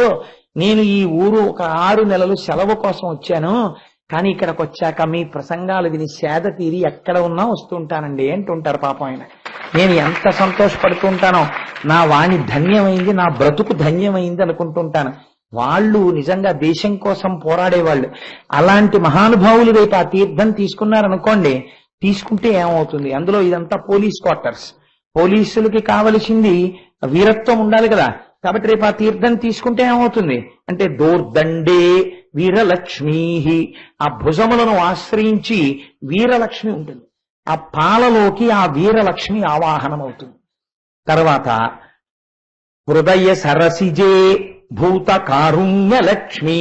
నేను ఈ ఊరు ఒక 6 నెలలు సెలవు కోసం వచ్చాను, కానీ ఇక్కడికి వచ్చాక మీ ప్రసంగాలు విని సేద తీరి ఎక్కడ ఉన్నా వస్తుంటానండి అంటుంటారు పాపం ఆయన. నేను ఎంత సంతోషపడుతూ ఉంటానో, నా వాణి ధన్యమైంది, నా బ్రతుకు ధన్యమైంది అనుకుంటుంటాను. వాళ్ళు నిజంగా దేశం కోసం పోరాడేవాళ్ళు. అలాంటి మహానుభావులు రేపు ఆ తీర్థం తీసుకున్నారనుకోండి, తీసుకుంటే ఏమవుతుంది? అందులో ఇదంతా పోలీస్ క్వార్టర్స్, పోలీసులకి కావలసింది వీరత్వం ఉండాలి కదా. కాబట్టి రేపు ఆ తీర్థం తీసుకుంటే ఏమవుతుంది అంటే దోర్దండే వీరలక్ష్మీ, ఆ భుజములను ఆశ్రయించి వీరలక్ష్మి ఉంటుంది. ఆ పాలలోకి ఆ వీరలక్ష్మి ఆవాహనం అవుతుంది. తర్వాత హృదయ సరసిజే భూత కారుణ్య లక్ష్మీ,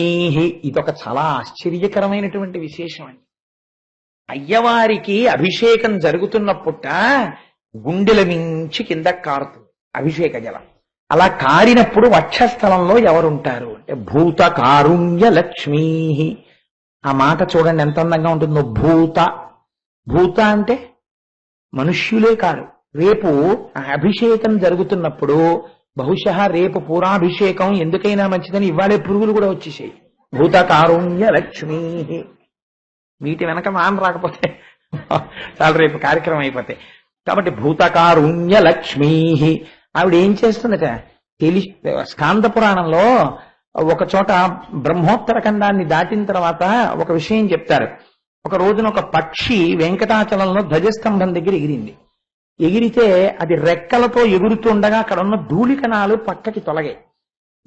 ఇదొక చాలా ఆశ్చర్యకరమైనటువంటి విశేషం అండి. అయ్యవారికి అభిషేకం జరుగుతున్నప్పుట గుండెల మించి కింద కారుతుంది అభిషేక జలం. అలా కారినప్పుడు వక్షస్థలంలో ఎవరుంటారు అంటే భూత కారుణ్య లక్ష్మీ. ఆ మాట చూడండి ఎంత అందంగా ఉంటుందో. భూత అంటే మనుష్యులే కాదు. రేపు అభిషేకం జరుగుతున్నప్పుడు బహుశా రేపు పూరాభిషేకం ఎందుకైనా మంచిదని ఇవాళే పురుగులు కూడా వచ్చేసాయి. భూత కారుణ్య లక్ష్మీ. వీటి వెనక మాన రాకపోతే చాలా రేపు కార్యక్రమం అయిపోతాయి. కాబట్టి భూత కారుణ్య లక్ష్మీ ఆవిడ ఏం చేస్తుందట స్కాంద పురాణంలో ఒక చోట బ్రహ్మోత్తర ఖండాన్ని దాటిన తర్వాత ఒక విషయం చెప్తారు. ఒక రోజున ఒక పక్షి వెంకటాచలంలో ధ్వజస్తంభం దగ్గర ఎగిరింది. ఎగిరితే అది రెక్కలతో ఎగురుతుండగా అక్కడ ఉన్న ధూళికణాలు పక్కకి తొలగాయి.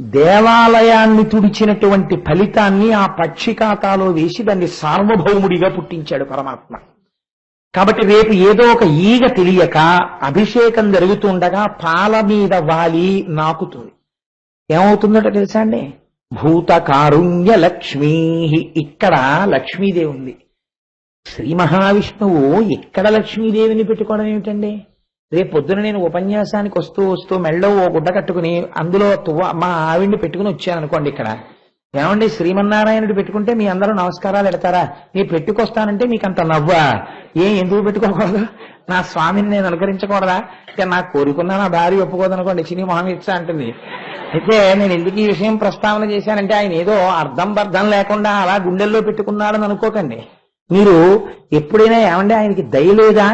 దేవాలయాన్ని తుడిచినటువంటి ఫలితాన్ని ఆ పక్షి ఖాతాలో వేసి దాన్ని సార్వభౌముడిగా పుట్టించాడు పరమాత్మ. కాబట్టి రేపు ఏదో ఒక ఈగ తెలియక అభిషేకం జరుగుతుండగా పాల మీద వాలి నాకుతుంది. ఏమవుతుందట తెలుసా అండి? భూత కారుణ్య లక్ష్మీ. ఇక్కడ లక్ష్మీదేవి ఉంది. శ్రీ మహావిష్ణువు ఇక్కడ లక్ష్మీదేవిని పెట్టుకోవడం ఏమిటండి? రేపు పొద్దున నేను ఉపన్యాసానికి వస్తూ మెళ్ళో ఓ గుడ్డ కట్టుకుని అందులో మా ఆవిడ్ని పెట్టుకుని వచ్చాను అనుకోండి. ఇక్కడ ఏమండి శ్రీమన్నారాయణుడు పెట్టుకుంటే మీ అందరూ నమస్కారాలు పెడతారా? నీ పెట్టుకొస్తానంటే మీకు అంత నవ్వా? ఎందుకు పెట్టుకోకూడదు? నా స్వామిని నేను అనుకరించకూడదా? ఇక నాకు కోరుకున్నా నా భార్య ఒప్పుకోదనుకోండి, చిని మహామిత్స అంటుంది. అయితే నేను ఎందుకు ఈ విషయం ప్రస్తావన చేశానంటే ఆయన ఏదో అర్థం బర్థం లేకుండా అలా గుండెల్లో పెట్టుకున్నాడని అనుకోకండి. మీరు ఎప్పుడైనా ఏమంటే ఆయనకి దయలేదా,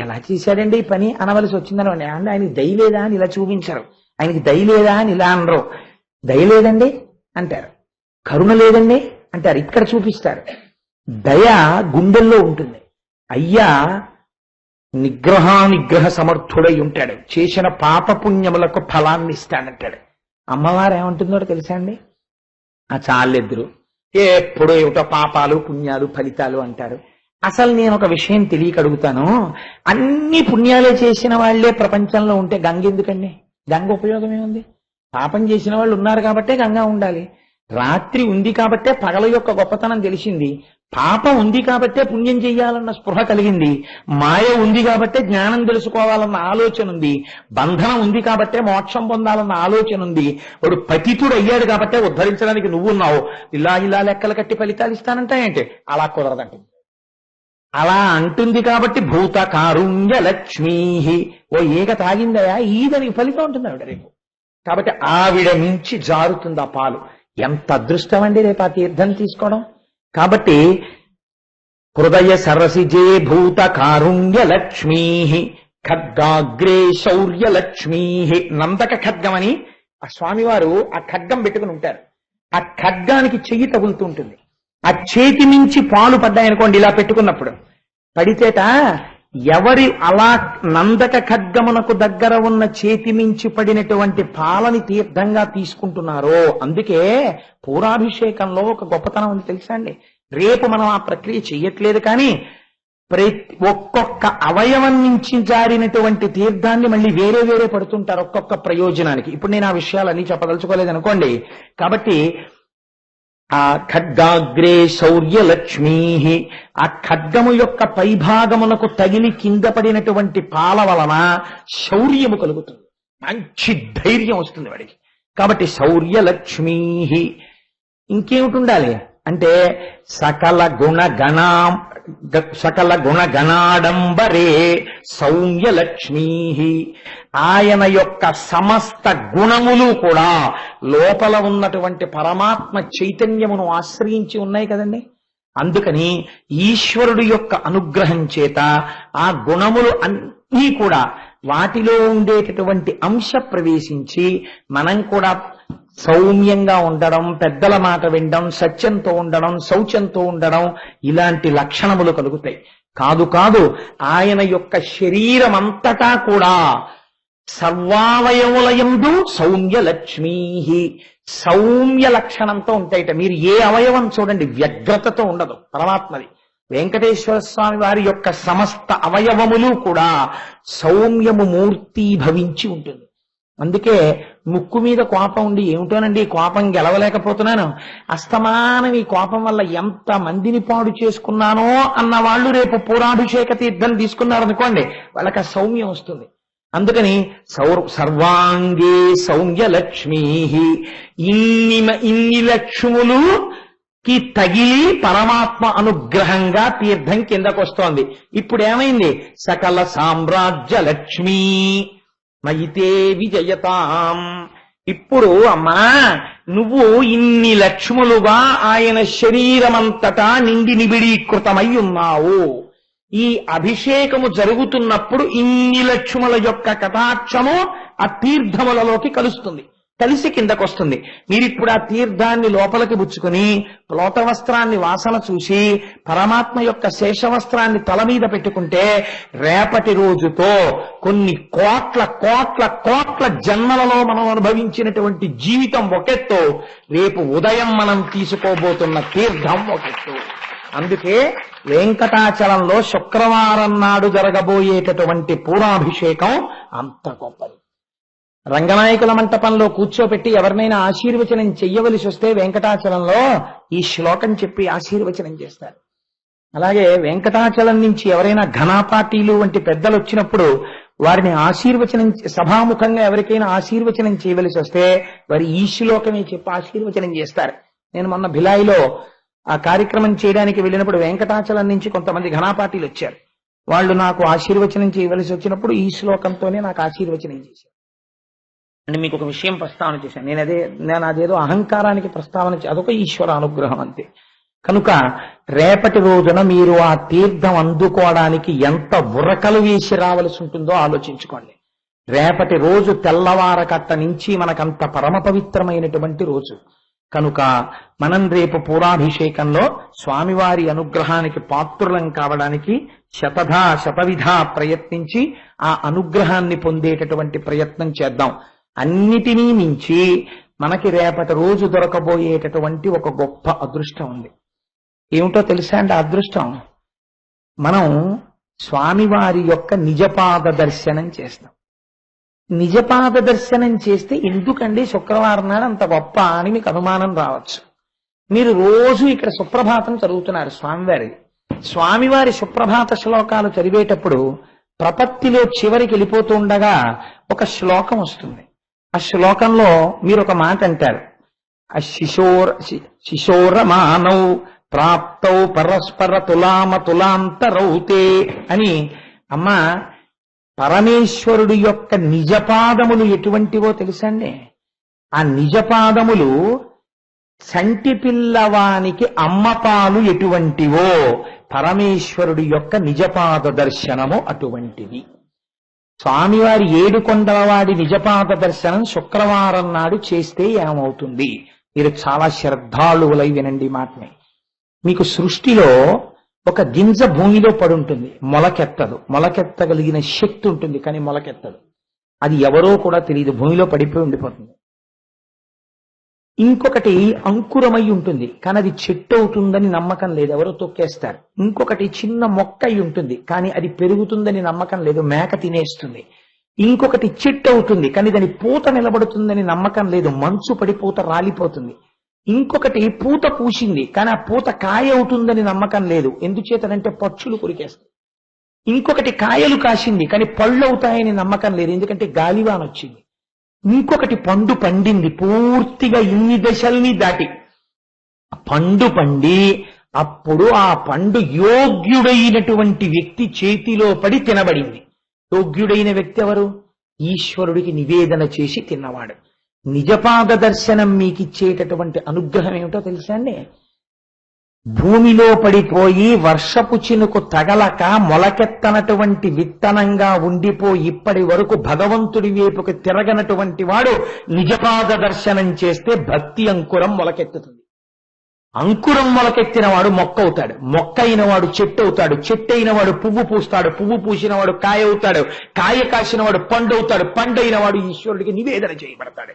ఎలా చేశాడండి ఈ పని అనవలసి వచ్చిందనమాట. ఏమంటే ఆయనకి దయలేదా అని ఇలా చూపించారు, ఆయనకి దయలేదా అని ఇలా అనరు. దయలేదండి అంటారు, కరుణ లేదండి అంటారు, ఇక్కడ చూపిస్తారు. దయ గుండెల్లో ఉంటుంది. అయ్యా నిగ్రహ సమర్థుడై ఉంటాడు, చేసిన పాపపుణ్యములకు ఫలాన్ని ఇస్తాడంటాడు. అమ్మవారు ఏమంటుందో తెలుసా అండి? ఆ చాలెద్దరు ఎప్పుడు ఏమిటో పాపాలు పుణ్యాలు ఫలితాలు అంటారు. అసలు నేను ఒక విషయం తెలియక అడుగుతాను, అన్ని పుణ్యాలే చేసిన వాళ్లే ప్రపంచంలో ఉంటే గంగ ఎందుకండి? గంగ ఉపయోగం ఏముంది? పాపం చేసిన వాళ్ళు ఉన్నారు కాబట్టే గంగా ఉండాలి. రాత్రి ఉంది కాబట్టే పగల యొక్క గొప్పతనం తెలిసింది. పాపం ఉంది కాబట్టే పుణ్యం చెయ్యాలన్న స్పృహ కలిగింది. మాయ ఉంది కాబట్టే జ్ఞానం తెలుసుకోవాలన్న ఆలోచన ఉంది. బంధనం ఉంది కాబట్టే మోక్షం పొందాలన్న ఆలోచన ఉంది. వాడు పతితుడు అయ్యాడు కాబట్టే ఉద్ధరించడానికి నువ్వున్నావు. ఇలా ఇలా లెక్కలు కట్టి ఫలితాలు ఇస్తానంటాయంటే అలా కుదరదంటే. అలా అంటుంది కాబట్టి భూత కారుణ్య లక్ష్మీ, ఓ ఈగ తాగిందయా ఈదని ఫలితం ఉంటుంది ఆవిడ రేపు. కాబట్టి ఆవిడ నుంచి జారుతుంది ఆ పాలు. ఎంత అదృష్టం అండి రేపు ఆ తీర్థం తీసుకోవడం. కాబట్టి హృదయ సరసిజే భూత కారుణ్య లక్ష్మీ ఖడ్గాగ్రే శౌర్య లక్ష్మీ. నందక ఖడ్గమని ఆ స్వామివారు ఆ ఖడ్గం పెట్టుకుని ఉంటారు. ఆ ఖడ్గానికి చెయ్యి తగులుతూ ఉంటుంది. ఆ చేతి నుంచి పాలు పడ్డాయనుకోండి, ఇలా పెట్టుకున్నప్పుడు పడితేట ఎవరి అలా నందక ఖడ్గమునకు దగ్గర ఉన్న చేతి మించి పడినటువంటి పాలని తీర్థంగా తీసుకుంటున్నారో, అందుకే పూరాభిషేకంలో ఒక గొప్పతనం ఉంది తెలుసా అండి. రేపు మనం ఆ ప్రక్రియ చెయ్యట్లేదు, కానీ ఒక్కొక్క అవయవం నుంచి జారినటువంటి తీర్థాన్ని మళ్ళీ వేరే వేరే పడుతుంటారు ఒక్కొక్క ప్రయోజనానికి. ఇప్పుడు నేను ఆ విషయాలన్నీ చెప్పదలుచుకోలేదు అనుకోండి. కాబట్టి ఆ ఖడ్గాగ్రే శౌర్య లక్ష్మీ, ఆ ఖడ్గము యొక్క పైభాగమునకు తగిలి కింద పడినటువంటి పాల వలన శౌర్యము కలుగుతుంది, మంచి ధైర్యం వస్తుంది వాడికి. కాబట్టి శౌర్య లక్ష్మీ. ఇంకేమిటి ఉండాలి అంటే సకల గుణగణాడంబరే సౌమ్య లక్ష్మీ. ఆయన యొక్క సమస్త గుణములు కూడా లోపల ఉన్నటువంటి పరమాత్మ చైతన్యమును ఆశ్రయించి ఉన్నాయి కదండి. అందుకని ఈశ్వరుడు యొక్క అనుగ్రహం చేత ఆ గుణములు అన్నీ కూడా వాటిలో ఉండేటటువంటి అంశ ప్రవేశించి మనం కూడా సౌమ్యంగా ఉండడం, పెద్దల మాట వినడం, సత్యంతో ఉండడం, శౌచంతో ఉండడం, ఇలాంటి లక్షణములు కలుగుతాయి. కాదు ఆయన యొక్క శరీరం అంతటా కూడా సర్వావయములయందు సౌమ్య లక్ష్మీ, సౌమ్య లక్షణంతో ఉంటాయిట. మీరు ఏ అవయవం చూడండి వ్యగ్రతతో ఉండదు పరమాత్మది. వెంకటేశ్వర స్వామి వారి యొక్క సమస్త అవయవములు కూడా సౌమ్యము మూర్తీభవించి ఉంటుంది. అందుకే ముక్కు మీద కోపం ఉండి ఏమిటోనండి కోపం గెలవలేకపోతున్నాను, అస్తమానం ఈ కోపం వల్ల ఎంత మందిని పాడు చేసుకున్నానో అన్న వాళ్ళు రేపు పూరాభిషేక తీర్థం తీసుకున్నారనుకోండి, వాళ్ళకి ఆ సౌమ్యం వస్తుంది. అందుకని సర్వాంగే సౌమ్య లక్ష్మీ. ఇన్ని లక్ష్ములు కి తగిలి పరమాత్మ అనుగ్రహంగా తీర్థం కిందకు వస్తోంది. ఇప్పుడు ఏమైంది? సకల సామ్రాజ్య లక్ష్మీ మయితే విజయతాం. ఇప్పుడు అమ్మా నువ్వు ఇన్ని లక్ష్ములుగా ఆయన శరీరమంతటా నిండి నిబిడీకృతమై ఉన్నావు. ఈ అభిషేకము జరుగుతున్నప్పుడు ఇన్ని లక్ష్ముల యొక్క కటాక్షము ఆ తీర్థములలోకి కలుస్తుంది, కలిసి కిందకొస్తుంది. మీరిప్పుడు ఆ తీర్థాన్ని లోపలికి పుచ్చుకుని ప్లోత వస్త్రాన్ని వాసన చూసి పరమాత్మ యొక్క శేషవస్త్రాన్ని తల మీద పెట్టుకుంటే రేపటి రోజుతో కొన్ని కోట్ల కోట్ల కోట్ల జన్మలలో మనం అనుభవించినటువంటి జీవితం ఒకెత్తు, రేపు ఉదయం మనం తీసుకోబోతున్న తీర్థం ఒకెత్తు. అందుకే వెంకటాచలంలో శుక్రవారం నాడు జరగబోయేటటువంటి పూరాభిషేకం అంత గొప్పది. రంగనాయకుల మంటపంలో కూర్చోపెట్టి ఎవరినైనా ఆశీర్వచనం చెయ్యవలసి వస్తే వెంకటాచలంలో ఈ శ్లోకం చెప్పి ఆశీర్వచనం చేస్తారు. అలాగే వెంకటాచలం నుంచి ఎవరైనా ఘనాపాటీలు వంటి పెద్దలు వచ్చినప్పుడు వారిని ఆశీర్వచనం సభాముఖంగా ఎవరికైనా ఆశీర్వచనం చేయవలసి వస్తే వారి ఈ శ్లోకమే చెప్పి ఆశీర్వచనం చేస్తారు. నేను మొన్న భిలాయిలో ఆ కార్యక్రమం చేయడానికి వెళ్ళినప్పుడు వెంకటాచలం నుంచి కొంతమంది ఘనాపాటీలు వచ్చారు. వాళ్ళు నాకు ఆశీర్వచనం చేయవలసి వచ్చినప్పుడు ఈ శ్లోకంతోనే నాకు ఆశీర్వచనం చేశారు. అంటే మీకు ఒక విషయం ప్రస్తావన చేశాను. నేను అదేదో అహంకారానికి ప్రస్తావన అదొక ఈశ్వర అనుగ్రహం అంతే. కనుక రేపటి రోజున మీరు ఆ తీర్థం అందుకోవడానికి ఎంత ఉరకలు వేసి రావలసి ఉంటుందో ఆలోచించుకోండి. రేపటి రోజు తెల్లవారకట్ట నుంచి మనకంత పరమ పవిత్రమైనటువంటి రోజు. కనుక మనం రేపు పూరాభిషేకంలో స్వామివారి అనుగ్రహానికి పాత్రులం కావడానికి శతవిధా ప్రయత్నించి ఆ అనుగ్రహాన్ని పొందేటటువంటి ప్రయత్నం చేద్దాం. అన్నిటినీ మించి మనకి రేపటి రోజు దొరకబోయేటటువంటి ఒక గొప్ప అదృష్టం ఉంది. ఏమిటో తెలుసా అండి? అదృష్టం మనం స్వామివారి యొక్క నిజపాద దర్శనం చేస్తాం. నిజపాద దర్శనం చేస్తే ఎందుకండి శుక్రవారం నాడు అంత గొప్ప అని మీకు అనుమానం రావచ్చు. మీరు రోజు ఇక్కడ సుప్రభాతం చదువుతున్నారు స్వామివారి. స్వామివారి సుప్రభాత శ్లోకాలు చదివేటప్పుడు ప్రపత్తిలో చివరికి వెళ్ళిపోతూ ఉండగా ఒక శ్లోకం వస్తుంది. ఆ శ్లోకంలో మీరు ఒక మాట అంటారు, శిశోర మానౌ ప్రాప్తౌ పరస్పర తులాంతరౌతే అని. అమ్మా, పరమేశ్వరుడి యొక్క నిజపాదములు ఎటువంటివో తెలుసండి? ఆ నిజపాదములు సంటి పిల్లవానికి అమ్మపాలు ఎటువంటివో పరమేశ్వరుడి యొక్క నిజపాద దర్శనము అటువంటిది. స్వామివారి ఏడుకొండలవాడి నిజపాద దర్శనం శుక్రవారం నాడు చేస్తే ఏమవుతుంది? మీరు చాలా శ్రద్ధాళువులై వినండి మాటని. మీకు సృష్టిలో ఒక గింజ భూమిలో పడుంటుంది, మొలకెత్తదు. మొలకెత్తగలిగిన శక్తి ఉంటుంది కానీ మొలకెత్తదు. అది ఎవరో కూడా తెలియదు, భూమిలో పడిపోయి ఉండిపోతుంది. ఇంకొకటి అంకురమై ఉంటుంది కానీ అది చెట్టు అవుతుందని నమ్మకం లేదు, ఎవరో తొక్కేస్తారు. ఇంకొకటి చిన్న మొక్క అయి ఉంటుంది కానీ అది పెరుగుతుందని నమ్మకం లేదు, మేక తినేస్తుంది. ఇంకొకటి చెట్టు అవుతుంది కానీ దాని పూత నిలబడుతుందని నమ్మకం లేదు, మంచు పడి పూత రాలిపోతుంది. ఇంకొకటి పూత పూసింది కానీ ఆ పూత కాయ అవుతుందని నమ్మకం లేదు, ఎందుచేతనంటే పక్షులు కొరికేస్తాయి. ఇంకొకటి కాయలు కాసింది కానీ పళ్ళు అవుతాయని నమ్మకం లేదు, ఎందుకంటే గాలివాన వచ్చింది. ఇంకొకటి పండు పండింది, పూర్తిగా ఇన్ని దశల్ని దాటి పండు పండి అప్పుడు ఆ పండు యోగ్యుడైనటువంటి వ్యక్తి చేతిలో పడి తినబడింది. యోగ్యుడైన వ్యక్తి ఎవరు? ఈశ్వరుడికి నివేదన చేసి తిన్నవాడు. నిజపాద దర్శనం మీకు ఇచ్చేటటువంటి అనుగ్రహం ఏమిటో తెలుసా అండి? భూమిలో పడిపోయి వర్షపు చినుకు తగలక మొలకెత్తనటువంటి విత్తనంగా ఉండిపోయి ఇప్పటి వరకు భగవంతుడి వైపుకి తిరగనటువంటి వాడు నిజపాద దర్శనం చేస్తే భక్తి అంకురం మొలకెత్తుతుంది. అంకురం మొలకెత్తిన వాడు మొక్క అవుతాడు, మొక్క అయిన వాడు చెట్టు అవుతాడు, చెట్టు అయిన వాడు పువ్వు పూస్తాడు, పువ్వు పూసిన వాడు కాయ అవుతాడు, కాయ కాసిన వాడు పండు అవుతాడు, పండు అయిన వాడు ఈశ్వరుడికి నివేదన చేయబడతాడు.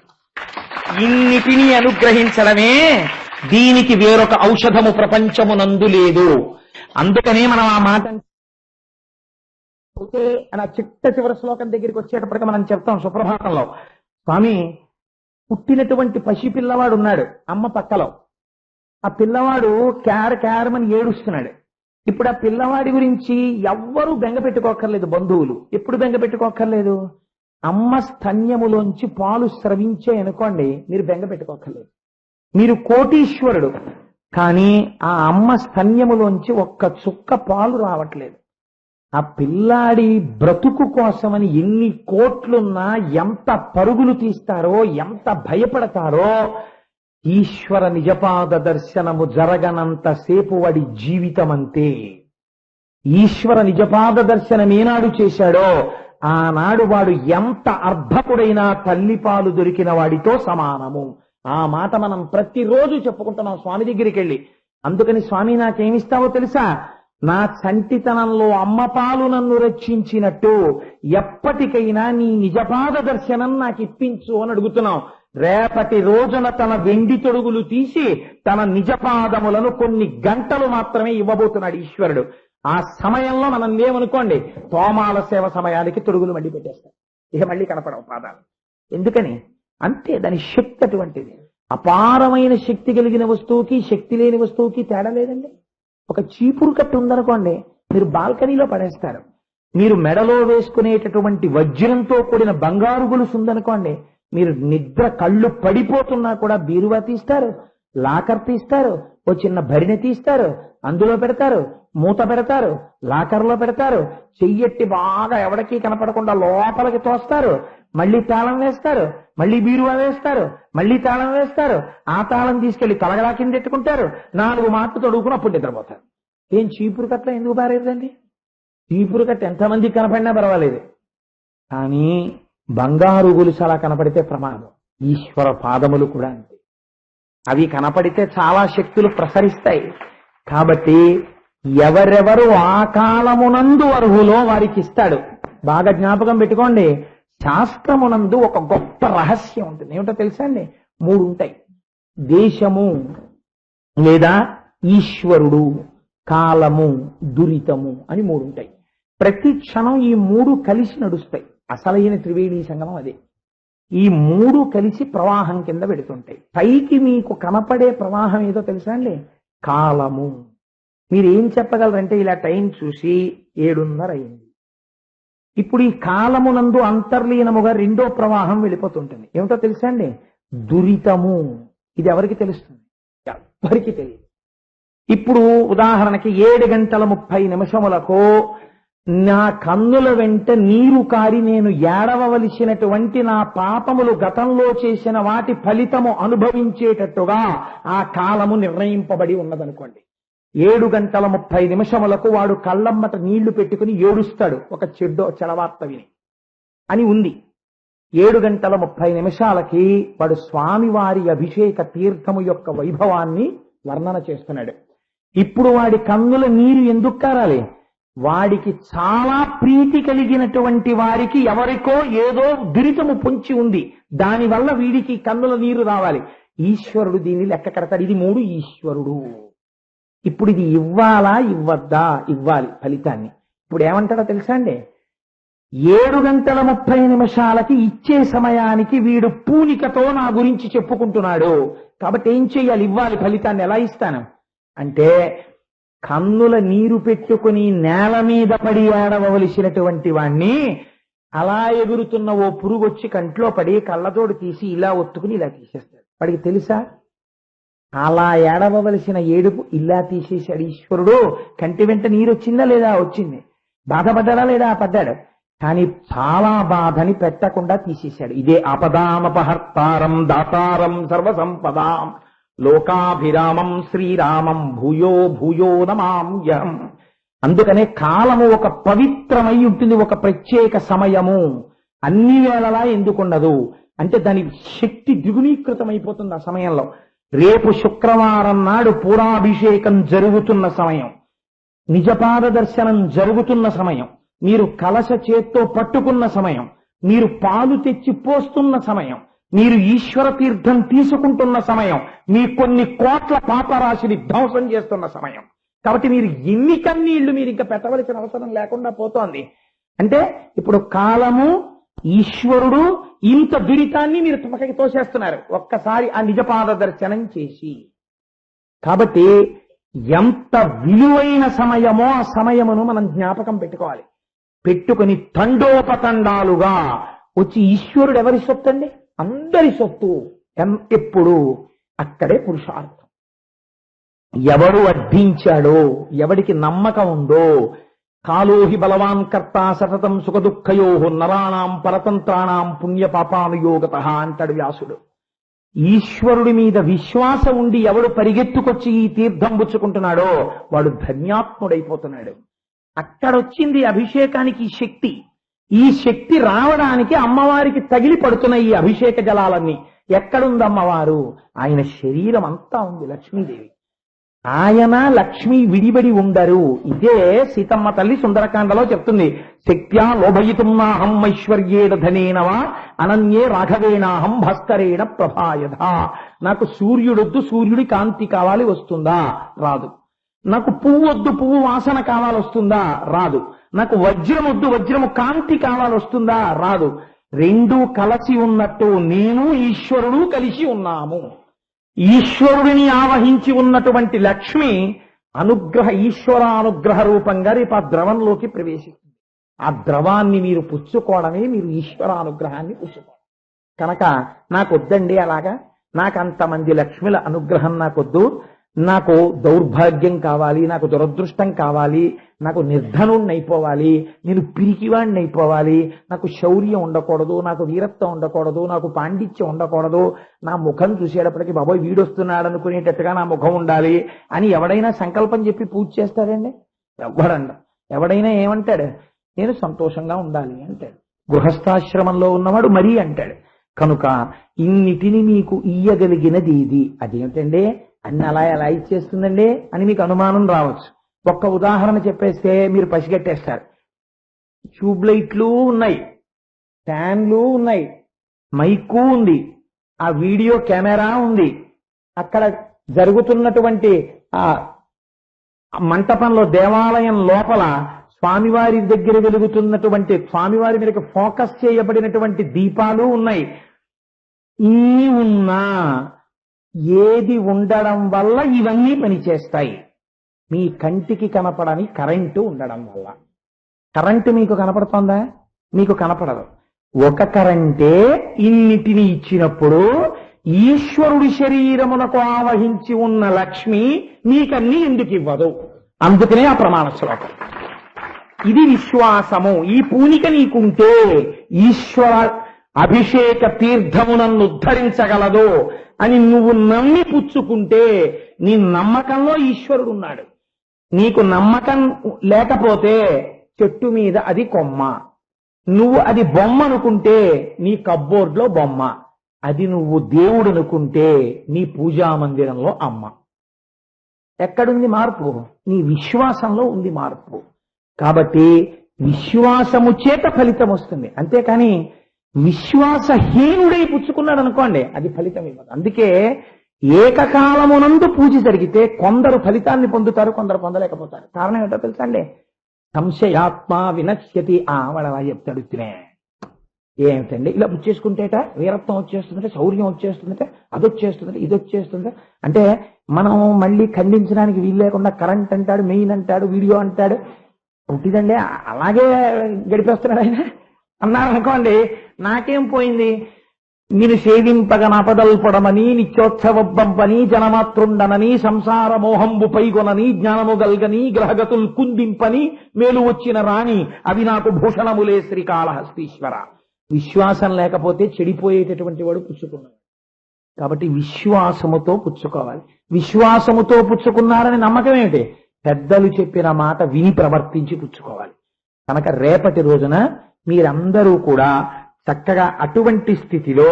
ఇన్నిటినీ అనుగ్రహించడమే దీనికి వేరొక ఔషధము ప్రపంచమునందు లేదు. అందుకనే మనం ఆ మాట అలా చిట్ట చివరి శ్లోకం దగ్గరికి వచ్చేటప్పటికి మనం చెప్తాం సుప్రభాతంలో, స్వామి పుట్టినటువంటి పసి పిల్లవాడు ఉన్నాడు అమ్మ పక్కలో. ఆ పిల్లవాడు క్యారమని ఏడుస్తున్నాడు. ఇప్పుడు ఆ పిల్లవాడి గురించి ఎవ్వరూ బెంగ పెట్టుకోక్కర్లేదు, బంధువులు ఎప్పుడు బెంగ పెట్టుకోక్కర్లేదు. అమ్మ స్తన్యములోంచి పాలు స్రవించే అనుకోండి, మీరు బెంగ పెట్టుకోక్కర్లేదు. మీరు కోటీశ్వరుడు కానీ ఆ అమ్మ స్తన్యములోంచి ఒక్క చుక్క పాలు రావట్లేదు. ఆ పిల్లాడి బ్రతుకు కోసమని ఎన్ని కోట్లున్నా ఎంత పరుగులు తీస్తారో, ఎంత భయపడతారో. ఈశ్వర నిజపాద దర్శనము జరగనంతసేపు వాడి జీవితం అంతే. ఈశ్వర నిజపాద దర్శనం ఏనాడు చేశాడో ఆనాడు వాడు ఎంత అర్భకుడైనా తల్లిపాలు దొరికిన వాడితో సమానము. ఆ మాట మనం ప్రతిరోజు చెప్పుకుంటున్నాం స్వామి దగ్గరికి వెళ్ళి. అందుకని స్వామి నాకేమిస్తావో తెలుసా? నా చంటితనంలో అమ్మపాలు నన్ను రక్షించినట్టు ఎప్పటికైనా నీ నిజపాద దర్శనం నాకు ఇప్పించు అని అడుగుతున్నాం. రేపటి రోజున తన వెండి తొడుగులు తీసి తన నిజపాదములను కొన్ని గంటలు మాత్రమే ఇవ్వబోతున్నాడు ఈశ్వరుడు. ఆ సమయంలో మనం లేవనుకోండి, తోమాల సేవ సమయానికి తొడుగులు మళ్ళీ పెట్టేస్తాం, ఇక మళ్ళీ కనపడవు పాదాలు. ఎందుకని? అంతే, దాని శక్తి అటువంటిది. అపారమైన శక్తి కలిగిన వస్తువుకి శక్తి లేని వస్తువుకి తేడా లేదండి. ఒక చీపురు కట్టు ఉందనుకోండి, మీరు బాల్కనీలో పడేస్తారు. మీరు మెడలో వేసుకునేటటువంటి వజ్రంతో కూడిన బంగారు గొలుసు ఉందనుకోండి, మీరు నిద్ర కళ్ళు పడిపోతున్నా కూడా బీరువా తీస్తారు, లాకర్ తీస్తారు, ఓ చిన్న భరిణె తీస్తారు, అందులో పెడతారు, మూత పెడతారు, లాకర్లో పెడతారు, చెయ్యెట్టి బాగా ఎవరికీ కనపడకుండా లోపలికి తోస్తారు, మళ్ళీ తాళం వేస్తారు, మళ్ళీ బీరువా వేస్తారు, మళ్ళీ తాళం వేస్తారు. ఆ తాళం తీసుకెళ్లి తలగలా కింద ఎత్తుకుంటారు, 4 మాటలు తొడుగుకుని అప్పుడు నిద్రపోతారు. ఏం చీపురు కట్ల ఎందుకు పారేదండి? చీపురు కట్ట ఎంతమందికి కనపడినా పర్వాలేదు, కానీ బంగారు గొలుసు అలా కనపడితే ప్రమాదం. ఈశ్వర పాదములు కూడా అంతే, అవి కనపడితే చాలా శక్తులు ప్రసరిస్తాయి. కాబట్టి ఎవరెవరు ఆ కాలమునందు అర్హులో వారికి ఇస్తాడు. బాగా జ్ఞాపకం పెట్టుకోండి, శాస్త్రమునందు ఒక గొప్ప రహస్యం ఉంటుంది. ఏమిటో తెలుసా అండి? 3 ఉంటాయి. దేశము లేదా ఈశ్వరుడు, కాలము, దురితము అని 3 ఉంటాయి. ప్రతి క్షణం ఈ 3 కలిసి నడుస్తాయి. అసలైన త్రివేణీ సంగమం అదే. ఈ మూడు కలిసి ప్రవాహం కింద పెడుతుంటాయి. పైకి మీకు కనపడే ప్రవాహం ఏదో తెలుసా అండి? కాలము. మీరేం చెప్పగలరంటే ఇలా టైం చూసి 7:30 అయింది. ఇప్పుడు ఈ కాలమునందు అంతర్లీనముగా రెండో ప్రవాహం వెళ్ళిపోతుంటుంది. ఏమిటో తెలుసా అండి? దురితము. ఇది ఎవరికి తెలుస్తుంది? ఎవరికి తెలియదు. ఇప్పుడు ఉదాహరణకి 7:30 నా కన్నుల వెంట నీరు కారి నేను ఏడవలసినటువంటి నా పాపములు గతంలో చేసిన వాటి ఫలితము అనుభవించేటట్టుగా ఆ కాలము నిర్ణయింపబడి ఉన్నదనుకోండి. 7:30 వాడు కళ్ళమ్మట నీళ్లు పెట్టుకుని ఏడుస్తాడు ఒక చెడవార్త విని అని ఉంది. 7:30 వాడు స్వామివారి అభిషేక తీర్థము యొక్క వైభవాన్ని వర్ణన చేస్తున్నాడు. ఇప్పుడు వాడి కన్నుల నీరు ఎందుకు కారాలి? వాడికి చాలా ప్రీతి కలిగినటువంటి వారికి ఎవరికో ఏదో దురితము పొంచి ఉంది, దానివల్ల వీడికి కన్నుల నీరు రావాలి. ఈశ్వరుడు దీన్ని లెక్క కడతాడు. ఇది 3 ఈశ్వరుడు. ఇప్పుడు ఇది ఇవ్వాలా ఇవ్వద్దా? ఇవ్వాలి ఫలితాన్ని. ఇప్పుడు ఏమంటాడో తెలుసా అండి? 7:30 ఇచ్చే సమయానికి వీడు పూనికతో నా గురించి చెప్పుకుంటున్నాడు కాబట్టి ఏం చెయ్యాలి? ఇవ్వాలి ఫలితాన్ని. ఎలా ఇస్తాను అంటే కన్నుల నీరు పెట్టుకుని నేల మీద పడి ఏడవలసినటువంటి వాణ్ణి అలా ఎగురుతున్న ఓ పురుగు వచ్చి కంట్లో పడి కళ్ళతోడు తీసి ఇలా ఒత్తుకుని ఇలా తీసేస్తాడు. వాడికి తెలుసా? అలా ఏడవలసిన ఏడుపు ఇలా తీసేశాడు ఈశ్వరుడు. కంటి వెంట నీరు వచ్చిందా లేదా? వచ్చింది. బాధపడ్డాడా లేదా? పడ్డాడు. కానీ చాలా బాధని పెట్టకుండా తీసేశాడు. ఇదే ఆపదామపహర్తారం దాతారం సర్వసంపదాం లోకాభిరామం శ్రీరామం భూయో భూయో నమామ్యహం. అందుకనే కాలము ఒక పవిత్రమై ఉంటుంది, ఒక ప్రత్యేక సమయము. అన్ని వేళలా ఎందుకుండదు అంటే దాని శక్తి ద్విగుణీకృతమైపోతుంది ఆ సమయంలో. రేపు శుక్రవారం నాడు పూరాభిషేకం జరుగుతున్న సమయం, నిజపాద దర్శనం జరుగుతున్న సమయం, మీరు కలశ చేత్తో పట్టుకున్న సమయం, మీరు పాలు తెచ్చి పోస్తున్న సమయం, మీరు ఈశ్వర తీర్థం తీసుకుంటున్న సమయం, మీ కొన్ని కోట్ల పాపరాశిని ధ్వంసం చేస్తున్న సమయం. కాబట్టి మీరు ఎన్ని కన్నీళ్లు మీరు ఇంకా పెట్టవలసిన అవసరం లేకుండా పోతోంది. అంటే ఇప్పుడు కాలము, ఈశ్వరుడు, ఇంత దురితాన్ని మీరు పక్కకి తోసేస్తున్నారు ఒక్కసారి ఆ నిజపాద దర్శనం చేసి. కాబట్టి ఎంత విలువైన సమయమో ఆ సమయమును మనం జ్ఞాపకం పెట్టుకోవాలి. పెట్టుకుని తండోపతండాలుగా వచ్చి ఈశ్వరుడు ఎవరి సొత్తు అండి? అందరి సొత్తు. ఎప్పుడు అక్కడే పురుషార్థం. ఎవరు అర్థించాడో, ఎవడికి నమ్మకం ఉందో, కాలోహి బలవాన్ కర్త సతతం సుఖదుఃఖయో నరాణాం పరతంత్రాణాం పుణ్య పాపానుయోగత అంటాడు వ్యాసుడు. ఈశ్వరుడి మీద విశ్వాసం ఉండి ఎవడు పరిగెత్తుకొచ్చి ఈ తీర్థం పుచ్చుకుంటున్నాడో వాడు ధన్యాత్ముడైపోతున్నాడు. అక్కడొచ్చింది అభిషేకానికి శక్తి. ఈ శక్తి రావడానికి అమ్మవారికి తగిలి పడుతున్న ఈ అభిషేక జలాలన్నీ. ఎక్కడుంది అమ్మవారు? ఆయన శరీరం అంతా ఉంది లక్ష్మీదేవి. ఆయన లక్ష్మి విడిబడి ఉండరు. ఇదే సీతమ్మ తల్లి సుందరకాండలో చెప్తుంది. శక్త్యా లోభయితున్నాహం ఐశ్వర్యేణ ధనేనవా అనన్యే రాఘవేణాహం భాస్కరేణ ప్రభాయధ. నాకు సూర్యుడొద్దు, సూర్యుడి కాంతి కావాలి, వస్తుందా? రాదు. నాకు పువ్వు వద్దు, పువ్వు వాసన కావాలి, వస్తుందా? రాదు. నాకు వజ్రం వద్దు, వజ్రము కాంతి కావాలి, వస్తుందా? రాదు. రెండూ కలిసి ఉన్నట్టు నేను ఈశ్వరుడు కలిసి ఉన్నాము. ఈశ్వరుడిని ఆవహించి ఉన్నటువంటి లక్ష్మి అనుగ్రహ, ఈశ్వరానుగ్రహ రూపంగా రేపు ఆ ద్రవంలోకి ప్రవేశిస్తుంది. ఆ ద్రవాన్ని మీరు పుచ్చుకోవడమే మీరు ఈశ్వరానుగ్రహాన్ని పుచ్చుకోవడం. కనుక నాకొద్దండి అలాగా, నాకు అంతమంది లక్ష్మిల అనుగ్రహం నాకొద్దు, నాకు దౌర్భాగ్యం కావాలి, నాకు దురదృష్టం కావాలి, నాకు నిర్ధనుణ్ణి అయిపోవాలి, నేను పిరికివాణ్ణి అయిపోవాలి, నాకు శౌర్యం ఉండకూడదు, నాకు వీరత్వం ఉండకూడదు, నాకు పాండిత్యం ఉండకూడదు, నా ముఖం చూసేటప్పటికి బాబోయ్ వీడొస్తున్నాడు అనుకునేటట్టుగా నా ముఖం ఉండాలి అని ఎవడైనా సంకల్పం చెప్పి పూజ చేస్తాడండి? ఎవ్వడండ. ఎవడైనా ఏమంటాడు? నేను సంతోషంగా ఉండాలి అంటాడు. గృహస్థాశ్రమంలో ఉన్నవాడు మరీ అంటాడు. కనుక ఇన్నిటిని మీకు ఇయ్యగలిగినది ఇది. అదేమిటండి అన్ని అలా ఎలా ఇచ్చేస్తుందండి అని మీకు అనుమానం రావచ్చు. ఒక్క ఉదాహరణ చెప్పేస్తే మీరు పసిగట్టేస్తారు. ట్యూబ్లైట్లు ఉన్నాయి, ఫ్యాన్లు ఉన్నాయి, మైకు ఉంది, ఆ వీడియో కెమెరా ఉంది, అక్కడ జరుగుతున్నటువంటి ఆ మంటపంలో దేవాలయం లోపల స్వామివారి దగ్గర వెలుగుతున్నటువంటి స్వామివారి మీదకి ఫోకస్ చేయబడినటువంటి దీపాలు ఉన్నాయి. ఈ ఉన్నా ఏది ఉండడం వల్ల ఇవన్నీ పనిచేస్తాయి? మీ కంటికి కనపడని కరెంటు ఉండడం వల్ల. కరెంటు మీకు కనపడుతోందా? మీకు కనపడదు. ఒక కరెంటే ఇన్నిటిని ఇచ్చినప్పుడు ఈశ్వరుడి శరీరమునకు ఆవహించి ఉన్న లక్ష్మి నీకన్నీ ఎందుకు ఇవ్వదు? అందుకనే ఆ ప్రమాణ శ్లోకం. ఇది విశ్వాసము. ఈ పూనిక నీకుంటే ఈశ్వర అభిషేక తీర్థము నన్ను ఉద్ధరించగలదు అని నువ్వు నమ్మి పుచ్చుకుంటే నీ నమ్మకంలో ఈశ్వరుడు ఉన్నాడు. నీకు నమ్మకం లేకపోతే చెట్టు మీద అది కొమ్మ, నువ్వు అది బొమ్మ అనుకుంటే నీ కబ్బోర్డ్లో బొమ్మ, అది నువ్వు దేవుడు అనుకుంటే నీ పూజా మందిరంలో అమ్మ. ఎక్కడుంది మార్పు? నీ విశ్వాసంలో ఉంది మార్పు. కాబట్టి విశ్వాసము చేత ఫలితం వస్తుంది. అంతేకాని విశ్వాసహీనుడై పుచ్చుకున్నాడు అనుకోండి, అది ఫలితం ఇవ్వదు. అందుకే ఏకకాలమునందు పూజ జరిగితే కొందరు ఫలితాన్ని పొందుతారు, కొందరు పొందలేకపోతారు. కారణం ఏంటో తెలుసా అండి? సంశయాత్మ వినశ్యతి. ఆవడలా చెప్తాడు తినే. ఏమిటండి ఇలా పుచ్చేసుకుంటేట వీరత్వం వచ్చేస్తుందంటే, శౌర్యం వచ్చేస్తుందంటే, అది వచ్చేస్తుందంటే, ఇది వచ్చేస్తుందంటే, అంటే మనం మళ్ళీ ఖండించడానికి వీలు లేకుండా కరెంట్ అంటాడు, మెయిన్ అంటాడు, వీడియో అంటాడు. పుట్టిదండి అలాగే గడిపేస్తున్నాడు ఆయన అన్నారనుకోండి, నాకేం పోయింది? నేను సేవింపగ నాపదల్పడమని, నిత్యోత్సవబ్బంపని, జనమాతృండనని, సంసార మోహంబు పైగొనని, జ్ఞానము గల్గని, గ్రహగతులు కుందింపని, మేలు వచ్చిన రాణి, అవి నాకు భూషణములే శ్రీకాళహస్తీశ్వర. విశ్వాసం లేకపోతే చెడిపోయేటటువంటి వాడు పుచ్చుకున్నాడు. కాబట్టి విశ్వాసముతో పుచ్చుకోవాలి. విశ్వాసముతో పుచ్చుకున్నారని నమ్మకం ఏమిటి? పెద్దలు చెప్పిన మాట విని ప్రవర్తించి పుచ్చుకోవాలి. కనుక రేపటి రోజున మీరందరూ కూడా చక్కగా అటువంటి స్థితిలో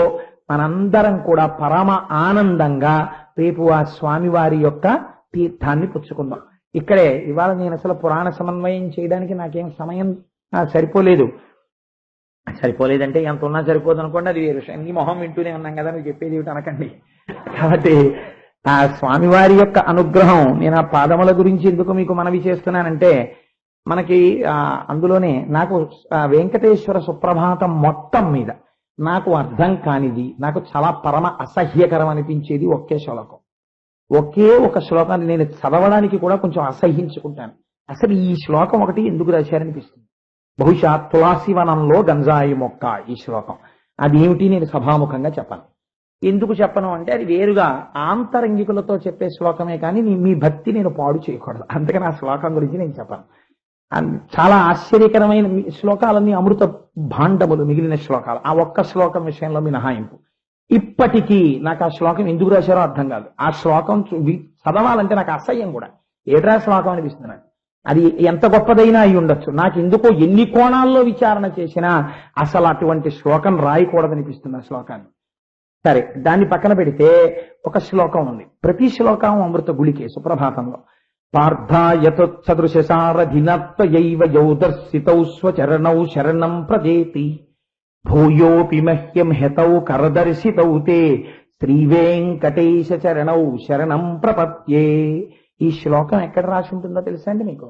మనందరం కూడా పరమ ఆనందంగా రేపు ఆ స్వామివారి యొక్క తీర్థాన్ని పుచ్చుకుందాం. ఇక్కడే ఇవాళ నేను అసలు పురాణ సమన్వయం చేయడానికి నాకేం సమయం సరిపోలేదంటే ఎంత ఉన్నా సరిపోదు అనుకోండి, అది వేరు విషయం. నీ మొహం వింటూనే ఉన్నాం కదా, నువ్వు చెప్పేది ఏమిటి అనకండి. కాబట్టి ఆ స్వామివారి యొక్క అనుగ్రహం, నేను ఆ పాదముల గురించి ఎందుకు మీకు మనవి చేస్తున్నానంటే, మనకి అందులోనే నాకు వెంకటేశ్వర సుప్రభాతం మొత్తం మీద నాకు అర్థం కానిది, నాకు చాలా పరమ అసహ్యకరం అనిపించేది ఒకే శ్లోకం. ఒకే ఒక శ్లోకాన్ని నేను చదవడానికి కూడా కొంచెం అసహ్యించుకుంటాను. అసలు ఈ శ్లోకం ఒకటి ఎందుకు రాశారనిపిస్తుంది. బహుశా తులసివనంలో గంజాయి మొక్క ఈ శ్లోకం. అది ఏమిటి నేను సభాముఖంగా చెప్పను. ఎందుకు చెప్పను అంటే, అది వేరుగా ఆంతరంగికులతో చెప్పే శ్లోకమే కానీ మీ భక్తి నేను పాడు చేయకూడదు. అందుకని ఆ శ్లోకం గురించి నేను చెప్పను. చాలా ఆశ్చర్యకరమైన శ్లోకాలన్నీ అమృత భాండములు మిగిలిన శ్లోకాలు. ఆ ఒక్క శ్లోకం విషయంలో మినహాయింపు. ఇప్పటికీ నాకు ఆ శ్లోకం ఎందుకు రాశారో అర్థం కాదు. ఆ శ్లోకం చదవాలంటే నాకు అసహ్యం కూడా. ఏట్రా శ్లోకం అనిపిస్తున్నాను. అది ఎంత గొప్పదైనా అయి ఉండొచ్చు. నాకు ఎందుకో ఎన్ని కోణాల్లో విచారణ చేసినా అసలు అటువంటి శ్లోకం రాయకూడదనిపిస్తుంది ఆ శ్లోకాన్ని. సరే, దాన్ని పక్కన పెడితే ఒక శ్లోకం ఉంది. ప్రతి శ్లోకం అమృత గుళికే సుప్రభాతంలో. పార్థాయతోత్సదృశసారధినత్వయైవ యౌదర్శితౌ స్వచరణౌ శరణం ప్రజేతి భూయోపి మహ్యం హెతౌ కరదర్శితౌ తే శ్రీవేంకటేశ చరణౌ శరణం ప్రపత్యే. ఈ శ్లోకం ఎక్కడ రాసి ఉంటుందో తెలుసా అండి మీకు?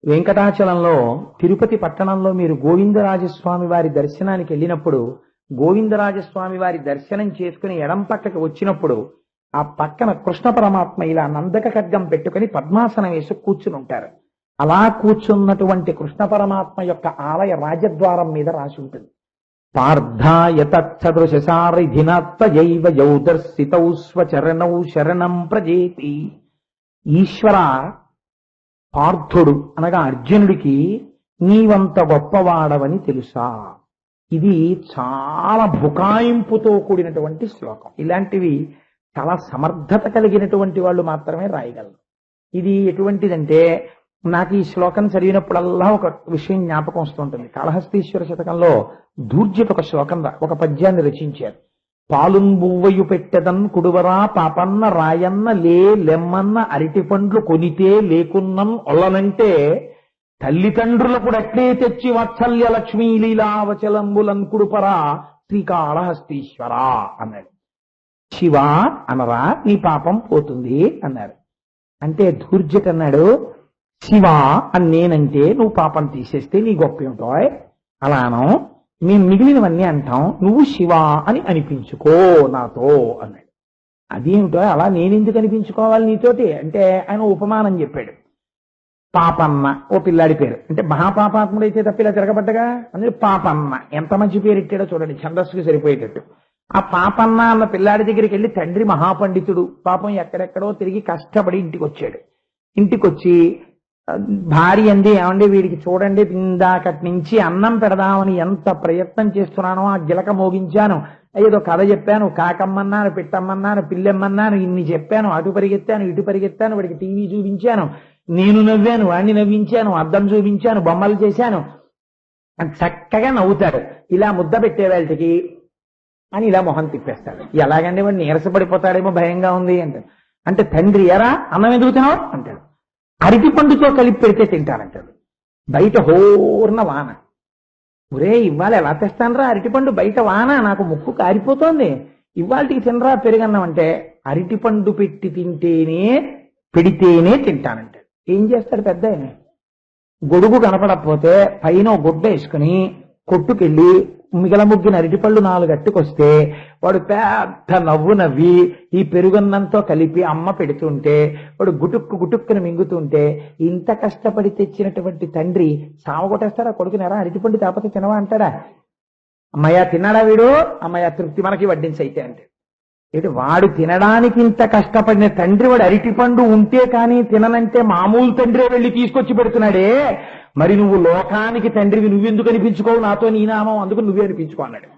వెంకటాచలంలో తిరుపతి పట్టణంలో మీరు గోవిందరాజస్వామి వారి దర్శనానికి వెళ్ళినప్పుడు, గోవిందరాజస్వామి వారి దర్శనం చేసుకుని ఎడం పక్కకి వచ్చినప్పుడు ఆ పక్కన కృష్ణ పరమాత్మ ఇలా నందక ఖడ్గం పెట్టుకుని పద్మాసనం వేసి కూర్చుని ఉంటారు. అలా కూర్చున్నటువంటి కృష్ణ పరమాత్మ యొక్క ఆలయ రాజద్వారం మీద రాసి ఉంటుంది. పార్థాయతోత్సదృశసారధినత్వయైవ యౌదర్శితౌ స్వచరణౌ శరణం ప్రజేతి. ఈశ్వర, పార్థుడు అనగా అర్జునుడికి నీవంత గొప్పవాడవని తెలుసా? ఇది చాలా బుకాయింపుతో కూడినటువంటి శ్లోకం. ఇలాంటివి చాలా సమర్థత కలిగినటువంటి వాళ్ళు మాత్రమే రాయగలరు. ఇది ఎటువంటిదంటే, నాకు ఈ శ్లోకం చదివినప్పుడల్లా ఒక విషయం జ్ఞాపకం వస్తుంటుంది. కాళహస్తీశ్వర శతకంలో దూర్జటి ఒక శ్లోకం ఒక పద్యాన్ని రచించారు. పాలున్ బువ్వయు పెట్టెదన్ కుడువరా పాపన్న రాయన్న లెమ్మన్న అరటి పండ్లు కొనితే లేకున్నం ఒల్లనంటే తల్లిదండ్రులకు అట్లే తెచ్చి వాత్సల్య లక్ష్మీ లీలావచలంబులన్ కుడుపరా శ్రీకాళహస్తీశ్వర అన్నాడు. శివ అనరా నీ పాపం పోతుంది అన్నారు. అంటే దూర్జటి అన్నాడు, శివ అని నేనంటే నువ్వు పాపం తీసేస్తే నీ గొప్ప ఏమిటో అలానో మేము మిగిలినవన్నీ అంటాం, నువ్వు శివ అని అనిపించుకో నాతో అన్నాడు. అదేమిటో అలా నేనెందుకు అనిపించుకోవాలి నీతోటి అంటే ఆయన ఉపమానం చెప్పాడు. పాపన్న ఓ పిల్లాడి పేరు, అంటే మహాపాపాత్ముడైతే తప్ప ఇలా తిరగబడ్డగా అందుకే పాపన్న ఎంత మంచి పేరు ఇట్టాడో చూడండి, ఛందస్సుకి సరిపోయేటట్టు. ఆ పాపన్న అన్న పిల్లాడి దగ్గరికి వెళ్ళి తండ్రి మహాపండితుడు, పాపం ఎక్కడెక్కడో తిరిగి కష్టపడి ఇంటికి వచ్చాడు. ఇంటికి వచ్చి భార్య అంది, ఏమండి వీడికి చూడండి ఇందాకటి నుంచి అన్నం పెడదామని ఎంత ప్రయత్నం చేస్తున్నానో, ఆ గిలక మోగించాను, ఏదో కథ చెప్పాను, కాకమ్మన్నాను, పిట్టమ్మన్నాను, పిల్లెమ్మన్నాను, ఇన్ని చెప్పాను, అటు పరిగెత్తాను ఇటు పరిగెత్తాను, వాడికి టీవీ చూపించాను, నేను నవ్వాను, వాడిని నవ్వించాను, అద్దం చూపించాను, బొమ్మలు చేశాను, చక్కగా నవ్వుతాడు. ఇలా ముద్ద పెట్టేవాళ్ళకి అని ఇలా మొహం తిప్పేస్తాడు. ఎలాగండి వాడు నీరసపడిపోతాడేమో భయంగా ఉంది అంటాడు. అంటే తండ్రి ఎరా అన్నం ఎందుకు తినవు అంటాడు. అరటి పండుతో కలిపి పెడితే తింటానంటాడు. బయట హోర్న వాన, ఒరే ఇవాళ ఎలా తెస్తానరా అరటిపండు, బయట వాన, నాకు ముక్కు కారిపోతోంది, ఇవాళకి తినరా పెరుగన్నం అంటే అరటిపండు పెట్టి పెడితేనే తింటానంటాడు. ఏం చేస్తాడు పెద్ద ఆయన? గొడుగు కనపడకపోతే పైన గుడ్డ వేసుకుని కొట్టుకెళ్ళి మిగల ముగ్గిన అరటిపళ్ళు 4 అట్టుకొస్తే వాడు పెద్ద నవ్వు నవ్వి ఈ పెరుగన్నంతో కలిపి అమ్మ పెడుతుంటే వాడు గుటుక్కుని మింగుతుంటే ఇంత కష్టపడి తెచ్చినటువంటి తండ్రి సావగొట్టేస్తాడా కొడుకునేరా అరటిపండు తేపతే తినవా అంటాడా? అమ్మయ్య తిన్నాడా వీడు, అమ్మయ్య తృప్తి మనకి వడ్డించైతే అంటే ఏంటి వాడు తినడానికి ఇంత కష్టపడిన తండ్రి వాడు అరటిపండు ఉంటే కానీ తిననంటే మామూలు తండ్రే వెళ్ళి తీసుకొచ్చి పెడుతున్నాడే, మరి నువ్వు లోకానికి తండ్రివి నువ్వెందుకు అనిపించుకోవు, నాతో నీ నామం అందుకు నువ్వే అనిపించుకో అన్నాడు.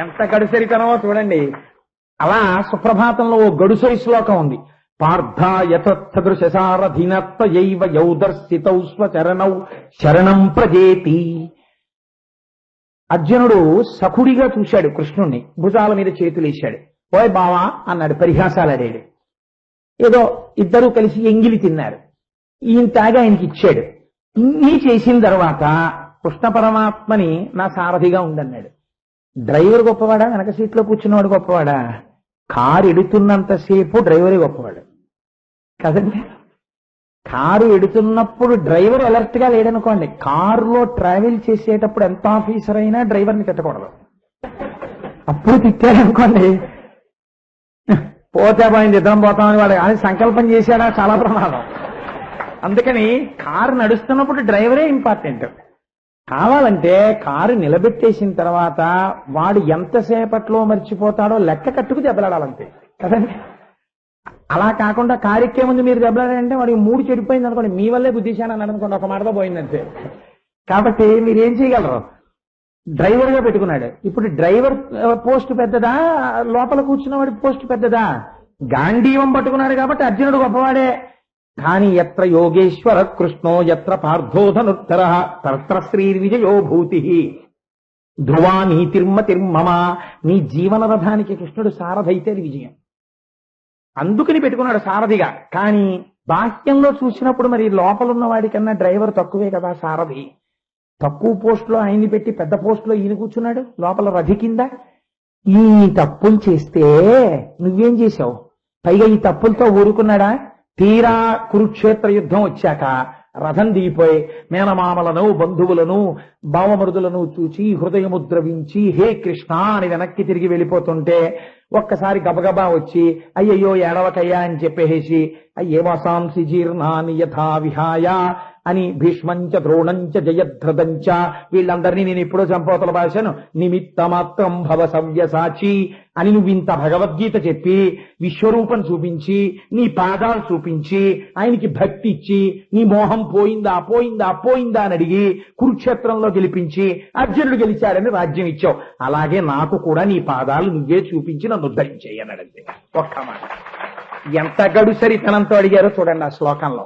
ఎంత గడుసరితనమో చూడండి. అలా సుప్రభాతంలో ఓ గడుసరి శ్లోకం ఉంది. పార్థాయతృశసారధినత్వయైవ యౌదర్శితౌ స్వచరణౌ శరణం ప్రజేతి. అర్జునుడు సఖుడిగా చూశాడు కృష్ణుణ్ణి, భుజాల మీద చేతులేశాడు. ఓయ్ బావా అన్నాడు, పరిహాసాలాడాడు. ఏదో ఇద్దరూ కలిసి ఎంగిలి తిన్నారు. ఈయన తాగా ఆయనకి ఇచ్చాడు. ఇన్ని చేసిన తర్వాత కృష్ణ పరమాత్మని నా సారథిగా ఉండన్నాడు. డ్రైవర్ గొప్పవాడా, వెనక సీట్లో కూర్చున్నవాడు గొప్పవాడా? కారు ఎడుతున్నంతసేపు డ్రైవరే గొప్పవాడు కదండి. కారు ఎడుతున్నప్పుడు డ్రైవర్ అలర్ట్ గా లేడనుకోండి, కారులో ట్రావెల్ చేసేటప్పుడు ఎంత ఆఫీసర్ అయినా డ్రైవర్ని తిట్టకూడదు. అప్పుడు తిట్టాడనుకోండి, పోతే పోయింది ఇద్దరం పోతామని వాడు అని సంకల్పం చేశాడా చాలా ప్రమాదం. అందుకని కారు నడుస్తున్నప్పుడు డ్రైవరే ఇంపార్టెంట్. కావాలంటే కారు నిలబెట్టేసిన తర్వాత వాడు ఎంతసేపట్లో మర్చిపోతాడో లెక్క కట్టుకు దెబ్బలాడాలంతే కదండి. అలా కాకుండా కారు ఎక్కే ముందు మీరు దెబ్బలాడారంటే వాడికి మూడు చెడిపోయింది అనుకోండి, మీ వల్లే బుద్ధిశాని అన్నాడు అనుకోండి, ఒక మాటతో పోయిందంతే. కాబట్టి మీరేం చేయగలరు? డ్రైవర్ గా పెట్టుకున్నాడు. ఇప్పుడు డ్రైవర్ పోస్ట్ పెద్దదా, లోపల కూర్చున్న వాడి పోస్ట్ పెద్దదా? గాంధీవం పట్టుకున్నాడు కాబట్టి అర్జునుడు గొప్పవాడే. కానీ ఎత్ర యోగేశ్వర కృష్ణో ఎత్ర పార్థోధనుత్తర తత్ర శ్రీ విజయో భూతి ధ్రువా నీతిర్మతిర్మమ. నీ జీవన రథానికి కృష్ణుడు సారథైతే విజయం. అందుకని పెట్టుకున్నాడు సారథిగా. కానీ బాహ్యంలో చూసినప్పుడు మరి లోపలున్న వాడికన్నా డ్రైవర్ తక్కువే కదా సారథి. తక్కువ పోస్టులో ఆయన్ని పెట్టి పెద్ద పోస్టులో ఈయన కూర్చున్నాడు లోపల రథి కింద. ఈ తప్పులు చేస్తే నువ్వేం చేశావు? పైగా ఈ తప్పులతో ఊరుకున్నాడా? తీరా కురుక్షేత్ర యుద్ధం వచ్చాక రథం దిగిపోయి మేనమామలను బంధువులను భావమరుదులను చూచి హృదయము ద్రవించి హే కృష్ణ అని వెనక్కి తిరిగి వెళ్ళిపోతుంటే ఒక్కసారి గబగబా వచ్చి అయ్యయ్యో ఏడవకయ్యా అని చెప్పేసి అయ్యే వాసాంసి జీర్ణాని యథా విహాయ అని భీష్మంచ ద్రోణంచ జయద్రథంచ వీళ్ళందరినీ నేను ఎప్పుడో చంపోతల భాషను నిమిత్త మాత్రం భవ సవ్యసాచి అని నువ్వు ఇంత భగవద్గీత చెప్పి విశ్వరూపం చూపించి నీ పాదాలు చూపించి ఆయనకి భక్తి ఇచ్చి నీ మోహం పోయిందా పోయిందా పోయిందా అని అడిగి కురుక్షేత్రంలో గెలిపించి అర్జునుడు గెలిచాడని రాజ్యం ఇచ్చావు. అలాగే నాకు కూడా నీ పాదాలు నువ్వే చూపించి నన్ను ఉద్ధరించేయి అన్నాడంతే. ఒక్క మాట. ఎంత గడుసరితనంతో అడిగారో చూడండి ఆ శ్లోకంలో.